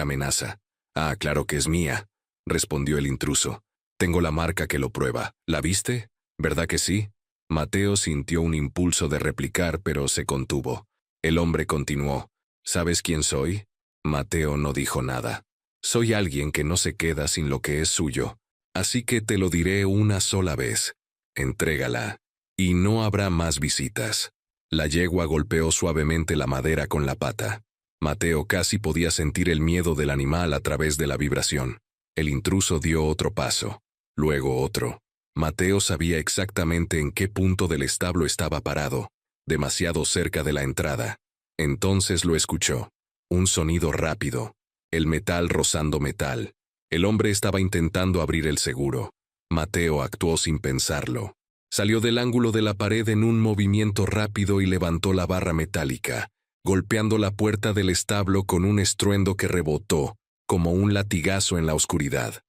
amenaza. «Ah, claro que es mía», respondió el intruso. «Tengo la marca que lo prueba. ¿La viste? ¿Verdad que sí?» Mateo sintió un impulso de replicar, pero se contuvo. El hombre continuó: «¿Sabes quién soy?» Mateo no dijo nada. «Soy alguien que no se queda sin lo que es suyo. Así que te lo diré una sola vez. Entrégala. Y no habrá más visitas». La yegua golpeó suavemente la madera con la pata. Mateo casi podía sentir el miedo del animal a través de la vibración. El intruso dio otro paso, luego otro. Mateo sabía exactamente en qué punto del establo estaba parado, demasiado cerca de la entrada. Entonces lo escuchó. Un sonido rápido. El metal rozando metal. El hombre estaba intentando abrir el seguro. Mateo actuó sin pensarlo. Salió del ángulo de la pared en un movimiento rápido y levantó la barra metálica, golpeando la puerta del establo con un estruendo que rebotó, como un latigazo en la oscuridad.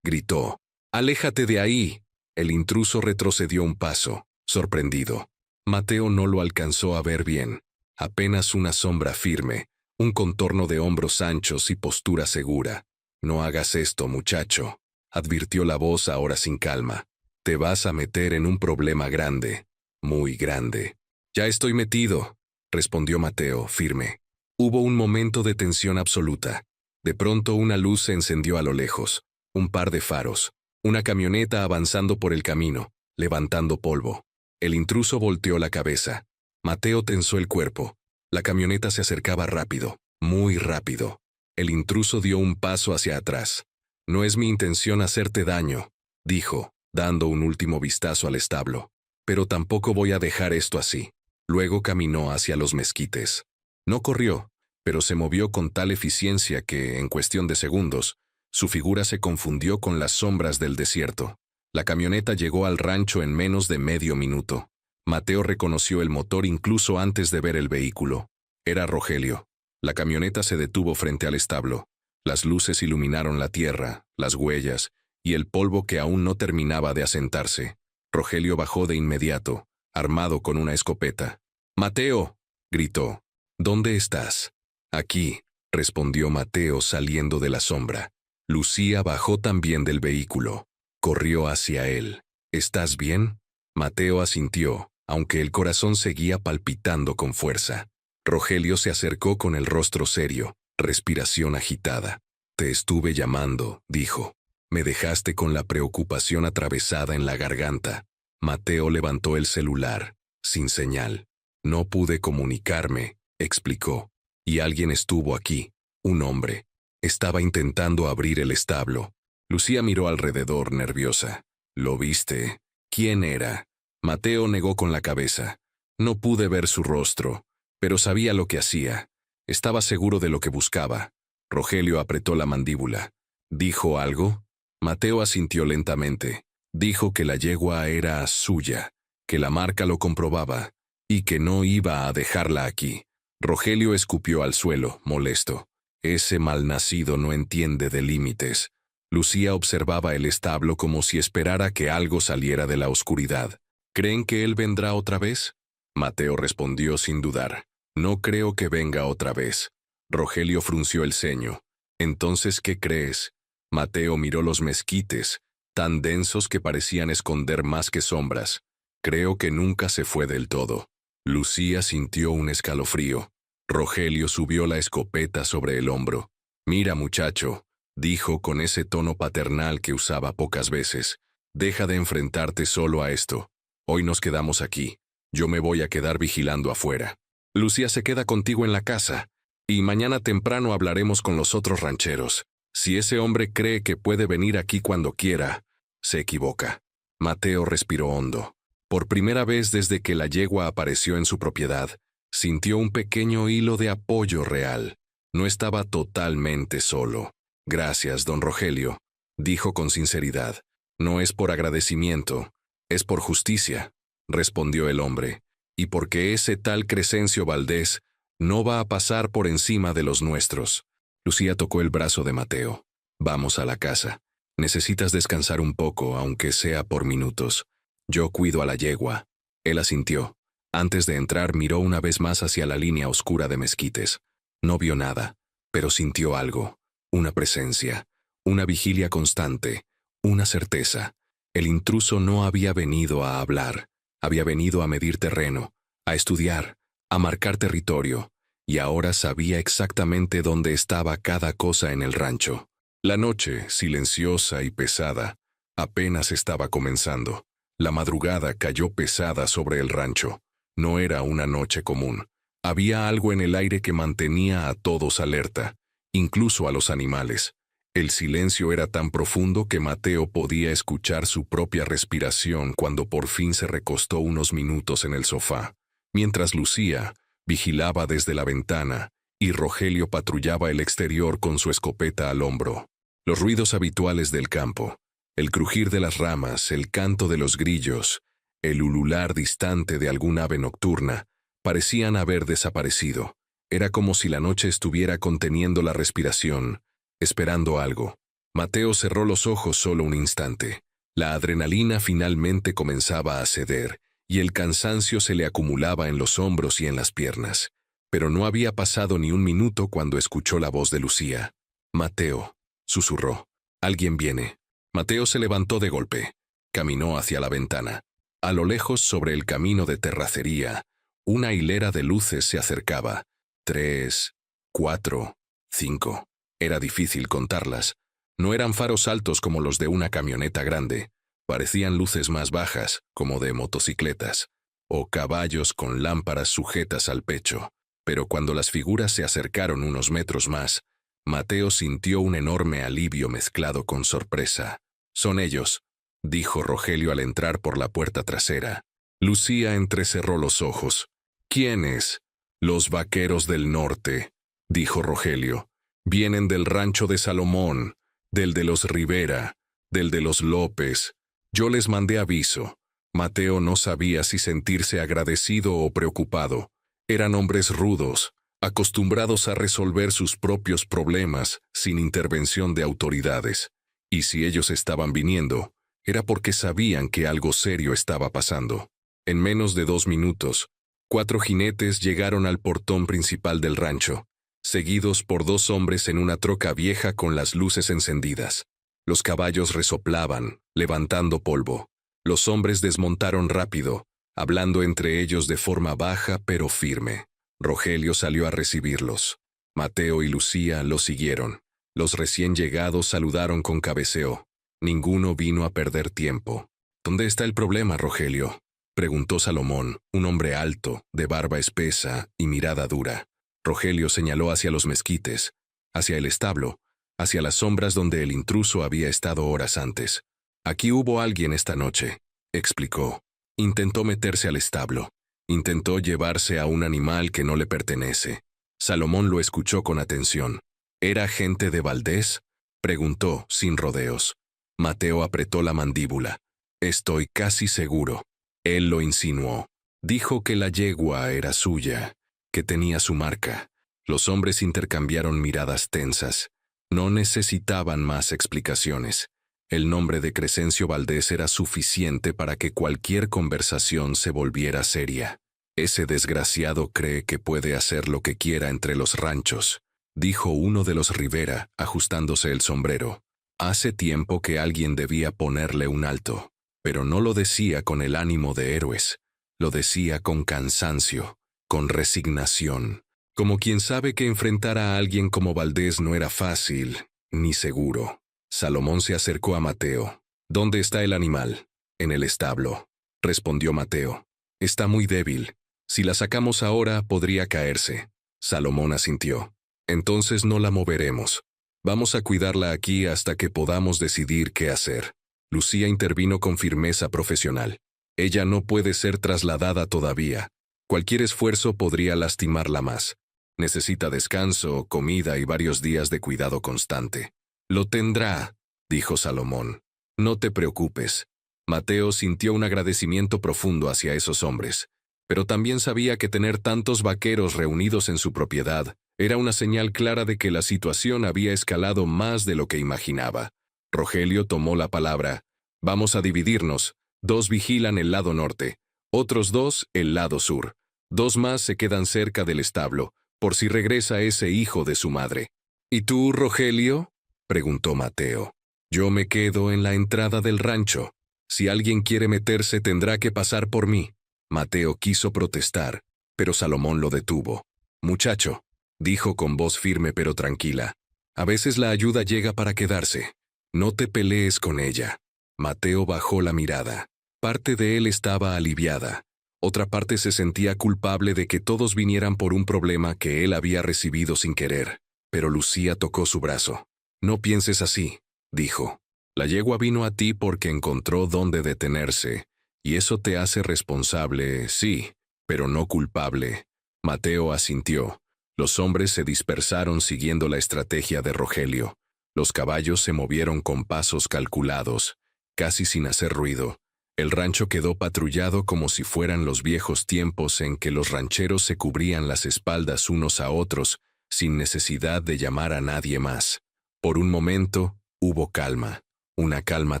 Gritó. ¡Aléjate de ahí! El intruso retrocedió un paso, sorprendido. Mateo no lo alcanzó a ver bien. Apenas una sombra firme, un contorno de hombros anchos y postura segura. «No hagas esto, muchacho», advirtió la voz ahora sin calma. «Te vas a meter en un problema grande, muy grande». «Ya estoy metido», respondió Mateo, firme. Hubo un momento de tensión absoluta. De pronto una luz se encendió a lo lejos, un par de faros, una camioneta avanzando por el camino, levantando polvo. El intruso volteó la cabeza. Mateo tensó el cuerpo. La camioneta se acercaba rápido, muy rápido. El intruso dio un paso hacia atrás. «No es mi intención hacerte daño», dijo, dando un último vistazo al establo. «Pero tampoco voy a dejar esto así». Luego caminó hacia los mezquites. No corrió, pero se movió con tal eficiencia que, en cuestión de segundos, su figura se confundió con las sombras del desierto. La camioneta llegó al rancho en menos de medio minuto. Mateo reconoció el motor incluso antes de ver el vehículo. Era Rogelio. La camioneta se detuvo frente al establo. Las luces iluminaron la tierra, las huellas y el polvo que aún no terminaba de asentarse. Rogelio bajó de inmediato, armado con una escopeta. «¡Mateo!», gritó. «¿Dónde estás?» «Aquí», respondió Mateo saliendo de la sombra. Lucía bajó también del vehículo. Corrió hacia él. «¿Estás bien?» Mateo asintió, aunque el corazón seguía palpitando con fuerza. Rogelio se acercó con el rostro serio, respiración agitada. «Te estuve llamando», dijo. «Me dejaste con la preocupación atravesada en la garganta». Mateo levantó el celular, sin señal. «No pude comunicarme», explicó. «Y alguien estuvo aquí, un hombre. Estaba intentando abrir el establo». Lucía miró alrededor, nerviosa. «¿Lo viste? ¿Quién era?» Mateo negó con la cabeza. «No pude ver su rostro, pero sabía lo que hacía. Estaba seguro de lo que buscaba». Rogelio apretó la mandíbula. «¿Dijo algo?» Mateo asintió lentamente. Dijo que la yegua era suya, que la marca lo comprobaba, y que no iba a dejarla aquí. Rogelio escupió al suelo, molesto. Ese malnacido no entiende de límites. Lucía observaba el establo como si esperara que algo saliera de la oscuridad. «¿Creen que él vendrá otra vez?» Mateo respondió sin dudar. «No creo que venga otra vez». Rogelio frunció el ceño. «¿Entonces qué crees?» Mateo miró los mezquites, tan densos que parecían esconder más que sombras. «Creo que nunca se fue del todo». Lucía sintió un escalofrío. Rogelio subió la escopeta sobre el hombro. «Mira, muchacho», dijo con ese tono paternal que usaba pocas veces. «Deja de enfrentarte solo a esto. Hoy nos quedamos aquí. Yo me voy a quedar vigilando afuera. Lucía se queda contigo en la casa, y mañana temprano hablaremos con los otros rancheros. Si ese hombre cree que puede venir aquí cuando quiera, se equivoca». Mateo respiró hondo. Por primera vez desde que la yegua apareció en su propiedad, sintió un pequeño hilo de apoyo real. No estaba totalmente solo. «Gracias, don Rogelio», dijo con sinceridad. «No es por agradecimiento, es por justicia», respondió el hombre, «y porque ese tal Crescencio Valdés no va a pasar por encima de los nuestros». Lucía tocó el brazo de Mateo. «Vamos a la casa. Necesitas descansar un poco, aunque sea por minutos. Yo cuido a la yegua». Él asintió. Antes de entrar miró una vez más hacia la línea oscura de mezquites. No vio nada, pero sintió algo. Una presencia, una vigilia constante, una certeza. El intruso no había venido a hablar, había venido a medir terreno, a estudiar, a marcar territorio, y ahora sabía exactamente dónde estaba cada cosa en el rancho. La noche, silenciosa y pesada, apenas estaba comenzando. La madrugada cayó pesada sobre el rancho. No era una noche común. Había algo en el aire que mantenía a todos alerta, incluso a los animales. El silencio era tan profundo que Mateo podía escuchar su propia respiración cuando por fin se recostó unos minutos en el sofá, mientras Lucía vigilaba desde la ventana y Rogelio patrullaba el exterior con su escopeta al hombro. Los ruidos habituales del campo, el crujir de las ramas, el canto de los grillos, el ulular distante de algún ave nocturna, parecían haber desaparecido. Era como si la noche estuviera conteniendo la respiración, esperando algo. Mateo cerró los ojos solo un instante. La adrenalina finalmente comenzaba a ceder, y el cansancio se le acumulaba en los hombros y en las piernas. Pero no había pasado ni un minuto cuando escuchó la voz de Lucía. «Mateo», susurró. «Alguien viene». Mateo se levantó de golpe. Caminó hacia la ventana. A lo lejos, sobre el camino de terracería, una hilera de luces se acercaba. 3, 4, 5. Era difícil contarlas. No eran faros altos como los de una camioneta grande. Parecían luces más bajas, como de motocicletas, o caballos con lámparas sujetas al pecho. Pero cuando las figuras se acercaron unos metros más, Mateo sintió un enorme alivio mezclado con sorpresa. «Son ellos», dijo Rogelio al entrar por la puerta trasera. Lucía entrecerró los ojos. «¿Quiénes?» «Los vaqueros del norte», dijo Rogelio. «Vienen del rancho de Salomón, del de los Rivera, del de los López. Yo les mandé aviso». Mateo no sabía si sentirse agradecido o preocupado. Eran hombres rudos, acostumbrados a resolver sus propios problemas sin intervención de autoridades. Y si ellos estaban viniendo, era porque sabían que algo serio estaba pasando. En menos de 2 minutos, 4 jinetes llegaron al portón principal del rancho, seguidos por 2 hombres en una troca vieja con las luces encendidas. Los caballos resoplaban, levantando polvo. Los hombres desmontaron rápido, hablando entre ellos de forma baja pero firme. Rogelio salió a recibirlos. Mateo y Lucía lo siguieron. Los recién llegados saludaron con cabeceo. Ninguno vino a perder tiempo. «¿Dónde está el problema, Rogelio?», preguntó Salomón, un hombre alto, de barba espesa y mirada dura. Rogelio señaló hacia los mezquites, hacia el establo, hacia las sombras donde el intruso había estado horas antes. «Aquí hubo alguien esta noche», explicó. «Intentó meterse al establo. Intentó llevarse a un animal que no le pertenece». Salomón lo escuchó con atención. «¿Era gente de Valdés?», preguntó, sin rodeos. Mateo apretó la mandíbula. «Estoy casi seguro». Él lo insinuó. Dijo que la yegua era suya, que tenía su marca. Los hombres intercambiaron miradas tensas. No necesitaban más explicaciones. El nombre de Crescencio Valdés era suficiente para que cualquier conversación se volviera seria. «Ese desgraciado cree que puede hacer lo que quiera entre los ranchos», dijo uno de los Rivera, ajustándose el sombrero. Hace tiempo que alguien debía ponerle un alto, pero no lo decía con el ánimo de héroes. Lo decía con cansancio, con resignación, como quien sabe que enfrentar a alguien como Valdés no era fácil, ni seguro. Salomón se acercó a Mateo. «¿Dónde está el animal?» «En el establo», respondió Mateo. «Está muy débil. Si la sacamos ahora, podría caerse». Salomón asintió. «Entonces no la moveremos. Vamos a cuidarla aquí hasta que podamos decidir qué hacer». Lucía intervino con firmeza profesional. «Ella no puede ser trasladada todavía. Cualquier esfuerzo podría lastimarla más. Necesita descanso, comida y varios días de cuidado constante». «Lo tendrá», dijo Salomón. «No te preocupes». Mateo sintió un agradecimiento profundo hacia esos hombres, pero también sabía que tener tantos vaqueros reunidos en su propiedad era una señal clara de que la situación había escalado más de lo que imaginaba. Rogelio tomó la palabra. «Vamos a dividirnos. 2 vigilan el lado norte, otros 2 el lado sur. 2 más se quedan cerca del establo, por si regresa ese hijo de su madre». «¿Y tú, Rogelio?», preguntó Mateo. «Yo me quedo en la entrada del rancho. Si alguien quiere meterse, tendrá que pasar por mí». Mateo quiso protestar, pero Salomón lo detuvo. «Muchacho», dijo con voz firme pero tranquila, «a veces la ayuda llega para quedarse. No te pelees con ella». Mateo bajó la mirada. Parte de él estaba aliviada. Otra parte se sentía culpable de que todos vinieran por un problema que él había recibido sin querer. Pero Lucía tocó su brazo. «No pienses así», dijo. «La yegua vino a ti porque encontró dónde detenerse, y eso te hace responsable, sí, pero no culpable». Mateo asintió. Los hombres se dispersaron siguiendo la estrategia de Rogelio. Los caballos se movieron con pasos calculados, casi sin hacer ruido. El rancho quedó patrullado como si fueran los viejos tiempos en que los rancheros se cubrían las espaldas unos a otros, sin necesidad de llamar a nadie más. Por un momento, hubo calma, una calma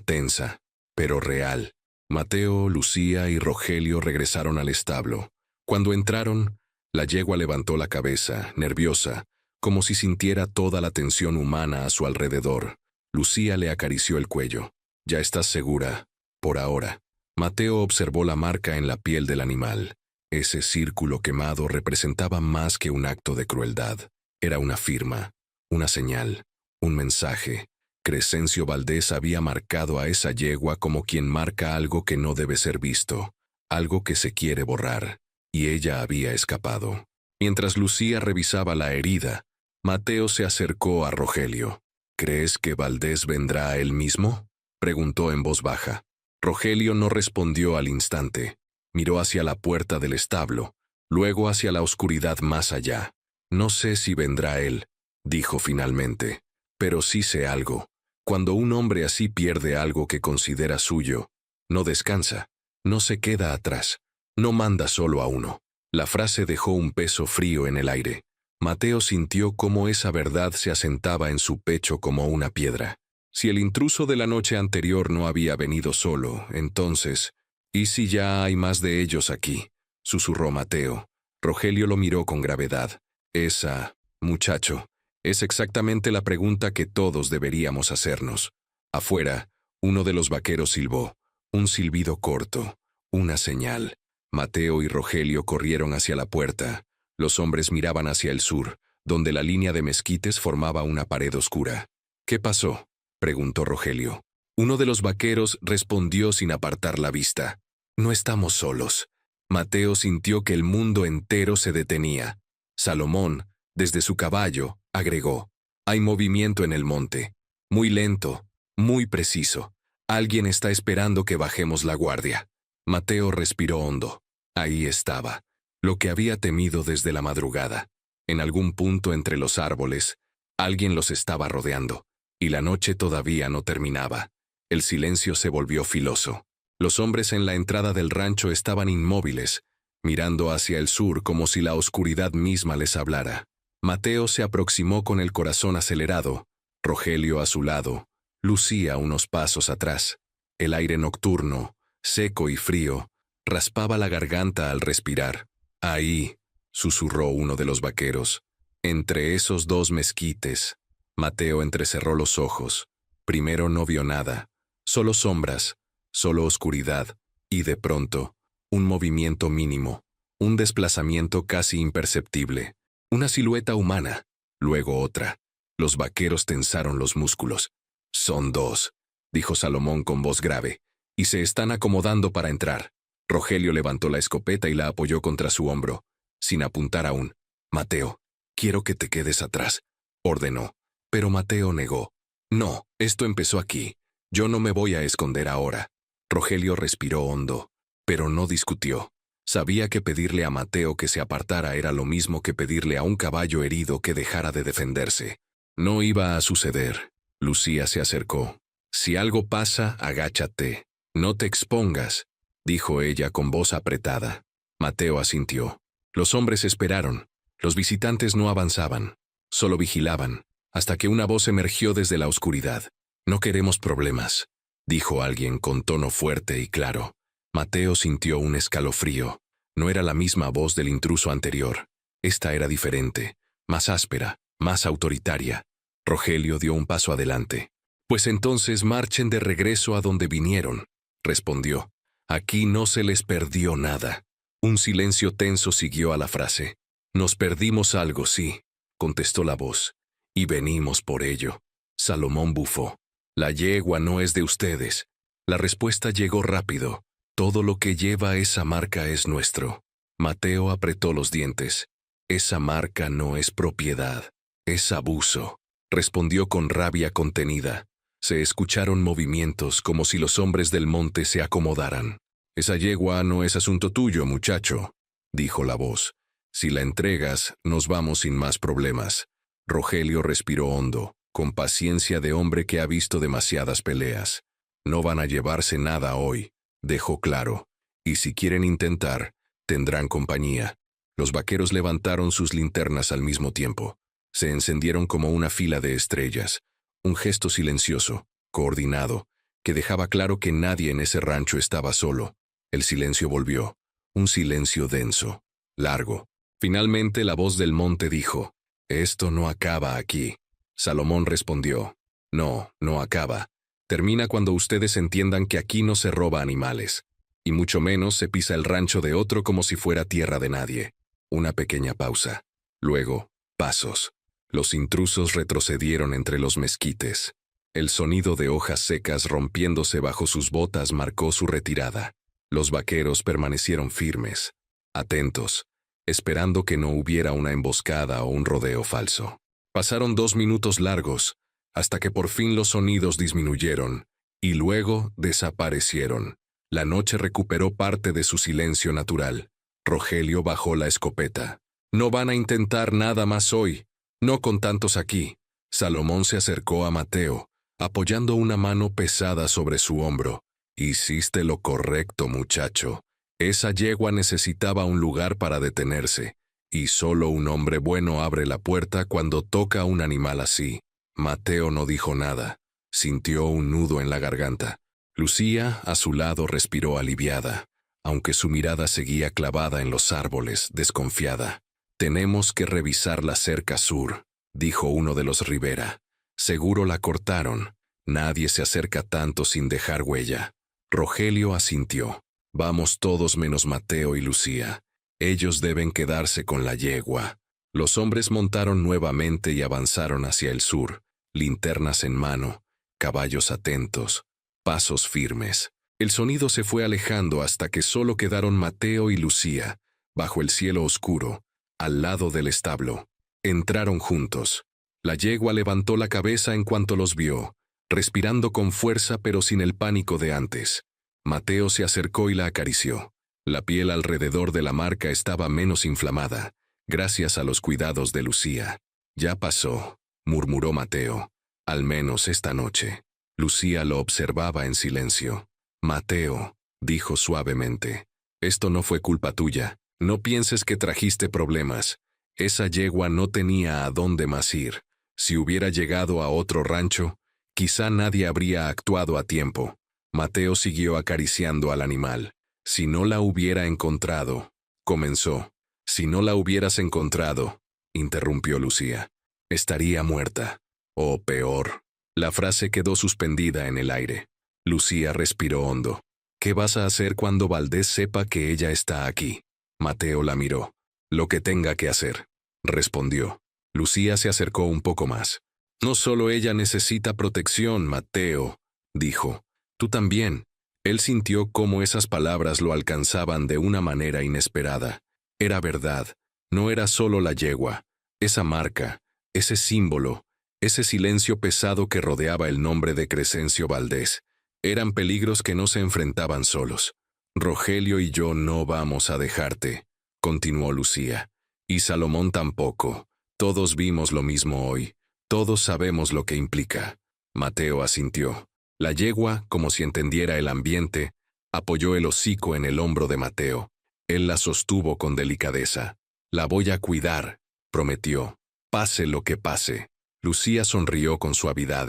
tensa, pero real. Mateo, Lucía y Rogelio regresaron al establo. Cuando entraron, la yegua levantó la cabeza, nerviosa, como si sintiera toda la tensión humana a su alrededor. Lucía le acarició el cuello. «Ya estás segura, por ahora». Mateo observó la marca en la piel del animal. Ese círculo quemado representaba más que un acto de crueldad. Era una firma, una señal, un mensaje. Crescencio Valdés había marcado a esa yegua como quien marca algo que no debe ser visto, algo que se quiere borrar, y ella había escapado. Mientras Lucía revisaba la herida, Mateo se acercó a Rogelio. «¿Crees que Valdés vendrá a él mismo?», preguntó en voz baja. Rogelio no respondió al instante. Miró hacia la puerta del establo, luego hacia la oscuridad más allá. «No sé si vendrá él», dijo finalmente, «pero sí sé algo. Cuando un hombre así pierde algo que considera suyo, no descansa, no se queda atrás, no manda solo a uno». La frase dejó un peso frío en el aire. Mateo sintió cómo esa verdad se asentaba en su pecho como una piedra. Si el intruso de la noche anterior no había venido solo, entonces, ¿y si ya hay más de ellos aquí?, susurró Mateo. Rogelio lo miró con gravedad. «Esa, muchacho, es exactamente la pregunta que todos deberíamos hacernos». Afuera, uno de los vaqueros silbó, un silbido corto, una señal. Mateo y Rogelio corrieron hacia la puerta. Los hombres miraban hacia el sur, donde la línea de mezquites formaba una pared oscura. «¿Qué pasó?», preguntó Rogelio. Uno de los vaqueros respondió sin apartar la vista. «No estamos solos». Mateo sintió que el mundo entero se detenía. Salomón, desde su caballo, agregó: «Hay movimiento en el monte. Muy lento, muy preciso. Alguien está esperando que bajemos la guardia». Mateo respiró hondo. Ahí estaba, lo que había temido desde la madrugada. En algún punto entre los árboles, alguien los estaba rodeando. Y la noche todavía no terminaba. El silencio se volvió filoso. Los hombres en la entrada del rancho estaban inmóviles, mirando hacia el sur como si la oscuridad misma les hablara. Mateo se aproximó con el corazón acelerado, Rogelio a su lado, Lucía unos pasos atrás. El aire nocturno, seco y frío, raspaba la garganta al respirar. «Ahí», susurró uno de los vaqueros, «entre esos dos mezquites». Mateo entrecerró los ojos. Primero no vio nada, solo sombras, solo oscuridad, y de pronto, un movimiento mínimo, un desplazamiento casi imperceptible, una silueta humana, luego otra. Los vaqueros tensaron los músculos. «Son dos», dijo Salomón con voz grave, «y se están acomodando para entrar». Rogelio levantó la escopeta y la apoyó contra su hombro, sin apuntar aún. «Mateo, quiero que te quedes atrás», ordenó. Pero Mateo negó. «No, esto empezó aquí. Yo no me voy a esconder ahora». Rogelio respiró hondo, pero no discutió. Sabía que pedirle a Mateo que se apartara era lo mismo que pedirle a un caballo herido que dejara de defenderse. No iba a suceder. Lucía se acercó. «Si algo pasa, agáchate. No te expongas», dijo ella con voz apretada. Mateo asintió. Los hombres esperaron. Los visitantes no avanzaban, solo vigilaban, hasta que una voz emergió desde la oscuridad. «No queremos problemas», dijo alguien con tono fuerte y claro. Mateo sintió un escalofrío. No era la misma voz del intruso anterior. Esta era diferente, más áspera, más autoritaria. Rogelio dio un paso adelante. «Pues entonces marchen de regreso a donde vinieron», respondió. «Aquí no se les perdió nada». Un silencio tenso siguió a la frase. «Nos perdimos algo, sí», contestó la voz. «Y venimos por ello». Salomón bufó. «La yegua no es de ustedes». La respuesta llegó rápido. Todo lo que lleva esa marca es nuestro. Mateo apretó los dientes. Esa marca no es propiedad, es abuso, respondió con rabia contenida. Se escucharon movimientos como si los hombres del monte se acomodaran. Esa yegua no es asunto tuyo, muchacho, dijo la voz. Si la entregas, nos vamos sin más problemas. Rogelio respiró hondo, con paciencia de hombre que ha visto demasiadas peleas. No van a llevarse nada hoy, dejó claro. Y si quieren intentar, tendrán compañía. Los vaqueros levantaron sus linternas al mismo tiempo. Se encendieron como una fila de estrellas. Un gesto silencioso, coordinado, que dejaba claro que nadie en ese rancho estaba solo. El silencio volvió. Un silencio denso, largo. Finalmente la voz del monte dijo: «Esto no acaba aquí». Salomón respondió: «No, no acaba. Termina cuando ustedes entiendan que aquí no se roba animales, y mucho menos se pisa el rancho de otro como si fuera tierra de nadie». Una pequeña pausa. Luego, pasos. Los intrusos retrocedieron entre los mezquites. El sonido de hojas secas rompiéndose bajo sus botas marcó su retirada. Los vaqueros permanecieron firmes, atentos, esperando que no hubiera una emboscada o un rodeo falso. Pasaron 2 minutos largos, hasta que por fin los sonidos disminuyeron, y luego desaparecieron. La noche recuperó parte de su silencio natural. Rogelio bajó la escopeta. «No van a intentar nada más hoy, no con tantos aquí». Salomón se acercó a Mateo, apoyando una mano pesada sobre su hombro. «Hiciste lo correcto, muchacho. Esa yegua necesitaba un lugar para detenerse, y solo un hombre bueno abre la puerta cuando toca a un animal así». Mateo no dijo nada. Sintió un nudo en la garganta. Lucía, a su lado, respiró aliviada, aunque su mirada seguía clavada en los árboles, desconfiada. «Tenemos que revisar la cerca sur», dijo uno de los Rivera. «Seguro la cortaron. Nadie se acerca tanto sin dejar huella». Rogelio asintió. «Vamos todos menos Mateo y Lucía. Ellos deben quedarse con la yegua». Los hombres montaron nuevamente y avanzaron hacia el sur, linternas en mano, caballos atentos, pasos firmes. El sonido se fue alejando hasta que solo quedaron Mateo y Lucía, bajo el cielo oscuro, al lado del establo. Entraron juntos. La yegua levantó la cabeza en cuanto los vio, respirando con fuerza pero sin el pánico de antes. Mateo se acercó y la acarició. La piel alrededor de la marca estaba menos inflamada, gracias a los cuidados de Lucía. «Ya pasó», murmuró Mateo. «Al menos esta noche». Lucía lo observaba en silencio. «Mateo», dijo suavemente, «esto no fue culpa tuya. No pienses que trajiste problemas. Esa yegua no tenía a dónde más ir. Si hubiera llegado a otro rancho, quizá nadie habría actuado a tiempo». Mateo siguió acariciando al animal. «Si no la hubiera encontrado», comenzó. «Si no la hubieras encontrado», interrumpió Lucía, «estaría muerta. O peor». La frase quedó suspendida en el aire. Lucía respiró hondo. «¿Qué vas a hacer cuando Valdés sepa que ella está aquí?» Mateo la miró. «Lo que tenga que hacer», respondió. Lucía se acercó un poco más. «No solo ella necesita protección, Mateo», dijo. «Tú también». Él sintió cómo esas palabras lo alcanzaban de una manera inesperada. Era verdad. No era solo la yegua. Esa marca, ese símbolo, ese silencio pesado que rodeaba el nombre de Crescencio Valdés. Eran peligros que no se enfrentaban solos. «Rogelio y yo no vamos a dejarte», continuó Lucía. «Y Salomón tampoco. Todos vimos lo mismo hoy. Todos sabemos lo que implica». Mateo asintió. La yegua, como si entendiera el ambiente, apoyó el hocico en el hombro de Mateo. Él la sostuvo con delicadeza. «La voy a cuidar», prometió. «Pase lo que pase». Lucía sonrió con suavidad.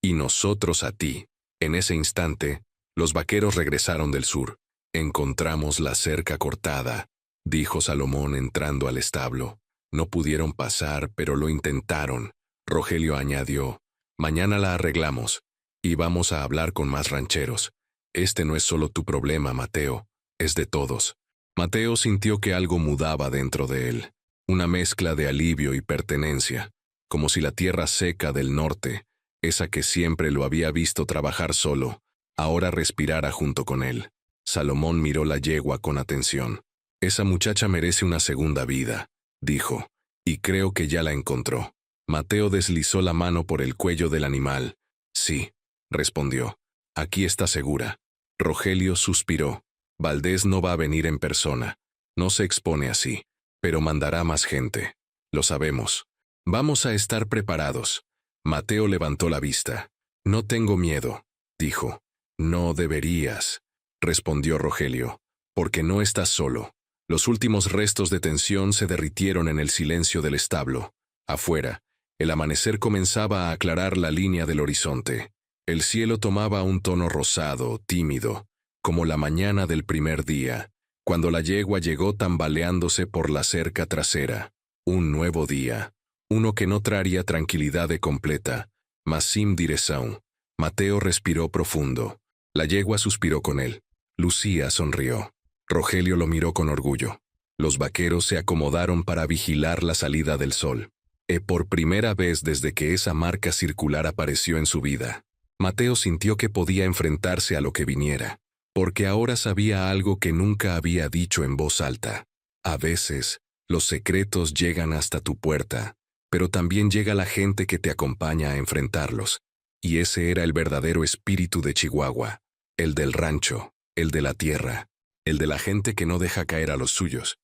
«Y nosotros a ti». En ese instante, los vaqueros regresaron del sur. «Encontramos la cerca cortada», dijo Salomón entrando al establo. «No pudieron pasar, pero lo intentaron». Rogelio añadió: «Mañana la arreglamos, y vamos a hablar con más rancheros. Este no es solo tu problema, Mateo, es de todos». Mateo sintió que algo mudaba dentro de él, una mezcla de alivio y pertenencia, como si la tierra seca del norte, esa que siempre lo había visto trabajar solo, ahora respirara junto con él. Salomón miró la yegua con atención. Esa muchacha merece una segunda vida, dijo, y creo que ya la encontró. Mateo deslizó la mano por el cuello del animal. Sí, respondió. Aquí está segura. Rogelio suspiró. Valdés no va a venir en persona. No se expone así, pero mandará más gente. Lo sabemos. Vamos a estar preparados. Mateo levantó la vista. No tengo miedo, dijo. No deberías, respondió Rogelio, porque no estás solo. Los últimos restos de tensión se derritieron en el silencio del establo. Afuera, el amanecer comenzaba a aclarar la línea del horizonte. El cielo tomaba un tono rosado, tímido, como la mañana del primer día, cuando la yegua llegó tambaleándose por la cerca trasera. Un nuevo día, uno que no traería tranquilidad de completa, mas sin direção. Mateo respiró profundo. La yegua suspiró con él. Lucía sonrió. Rogelio lo miró con orgullo. Los vaqueros se acomodaron para vigilar la salida del sol. Por primera vez desde que esa marca circular apareció en su vida, Mateo sintió que podía enfrentarse a lo que viniera, porque ahora sabía algo que nunca había dicho en voz alta. A veces, los secretos llegan hasta tu puerta, pero también llega la gente que te acompaña a enfrentarlos. Y ese era el verdadero espíritu de Chihuahua, el del rancho, el de la tierra, el de la gente que no deja caer a los suyos.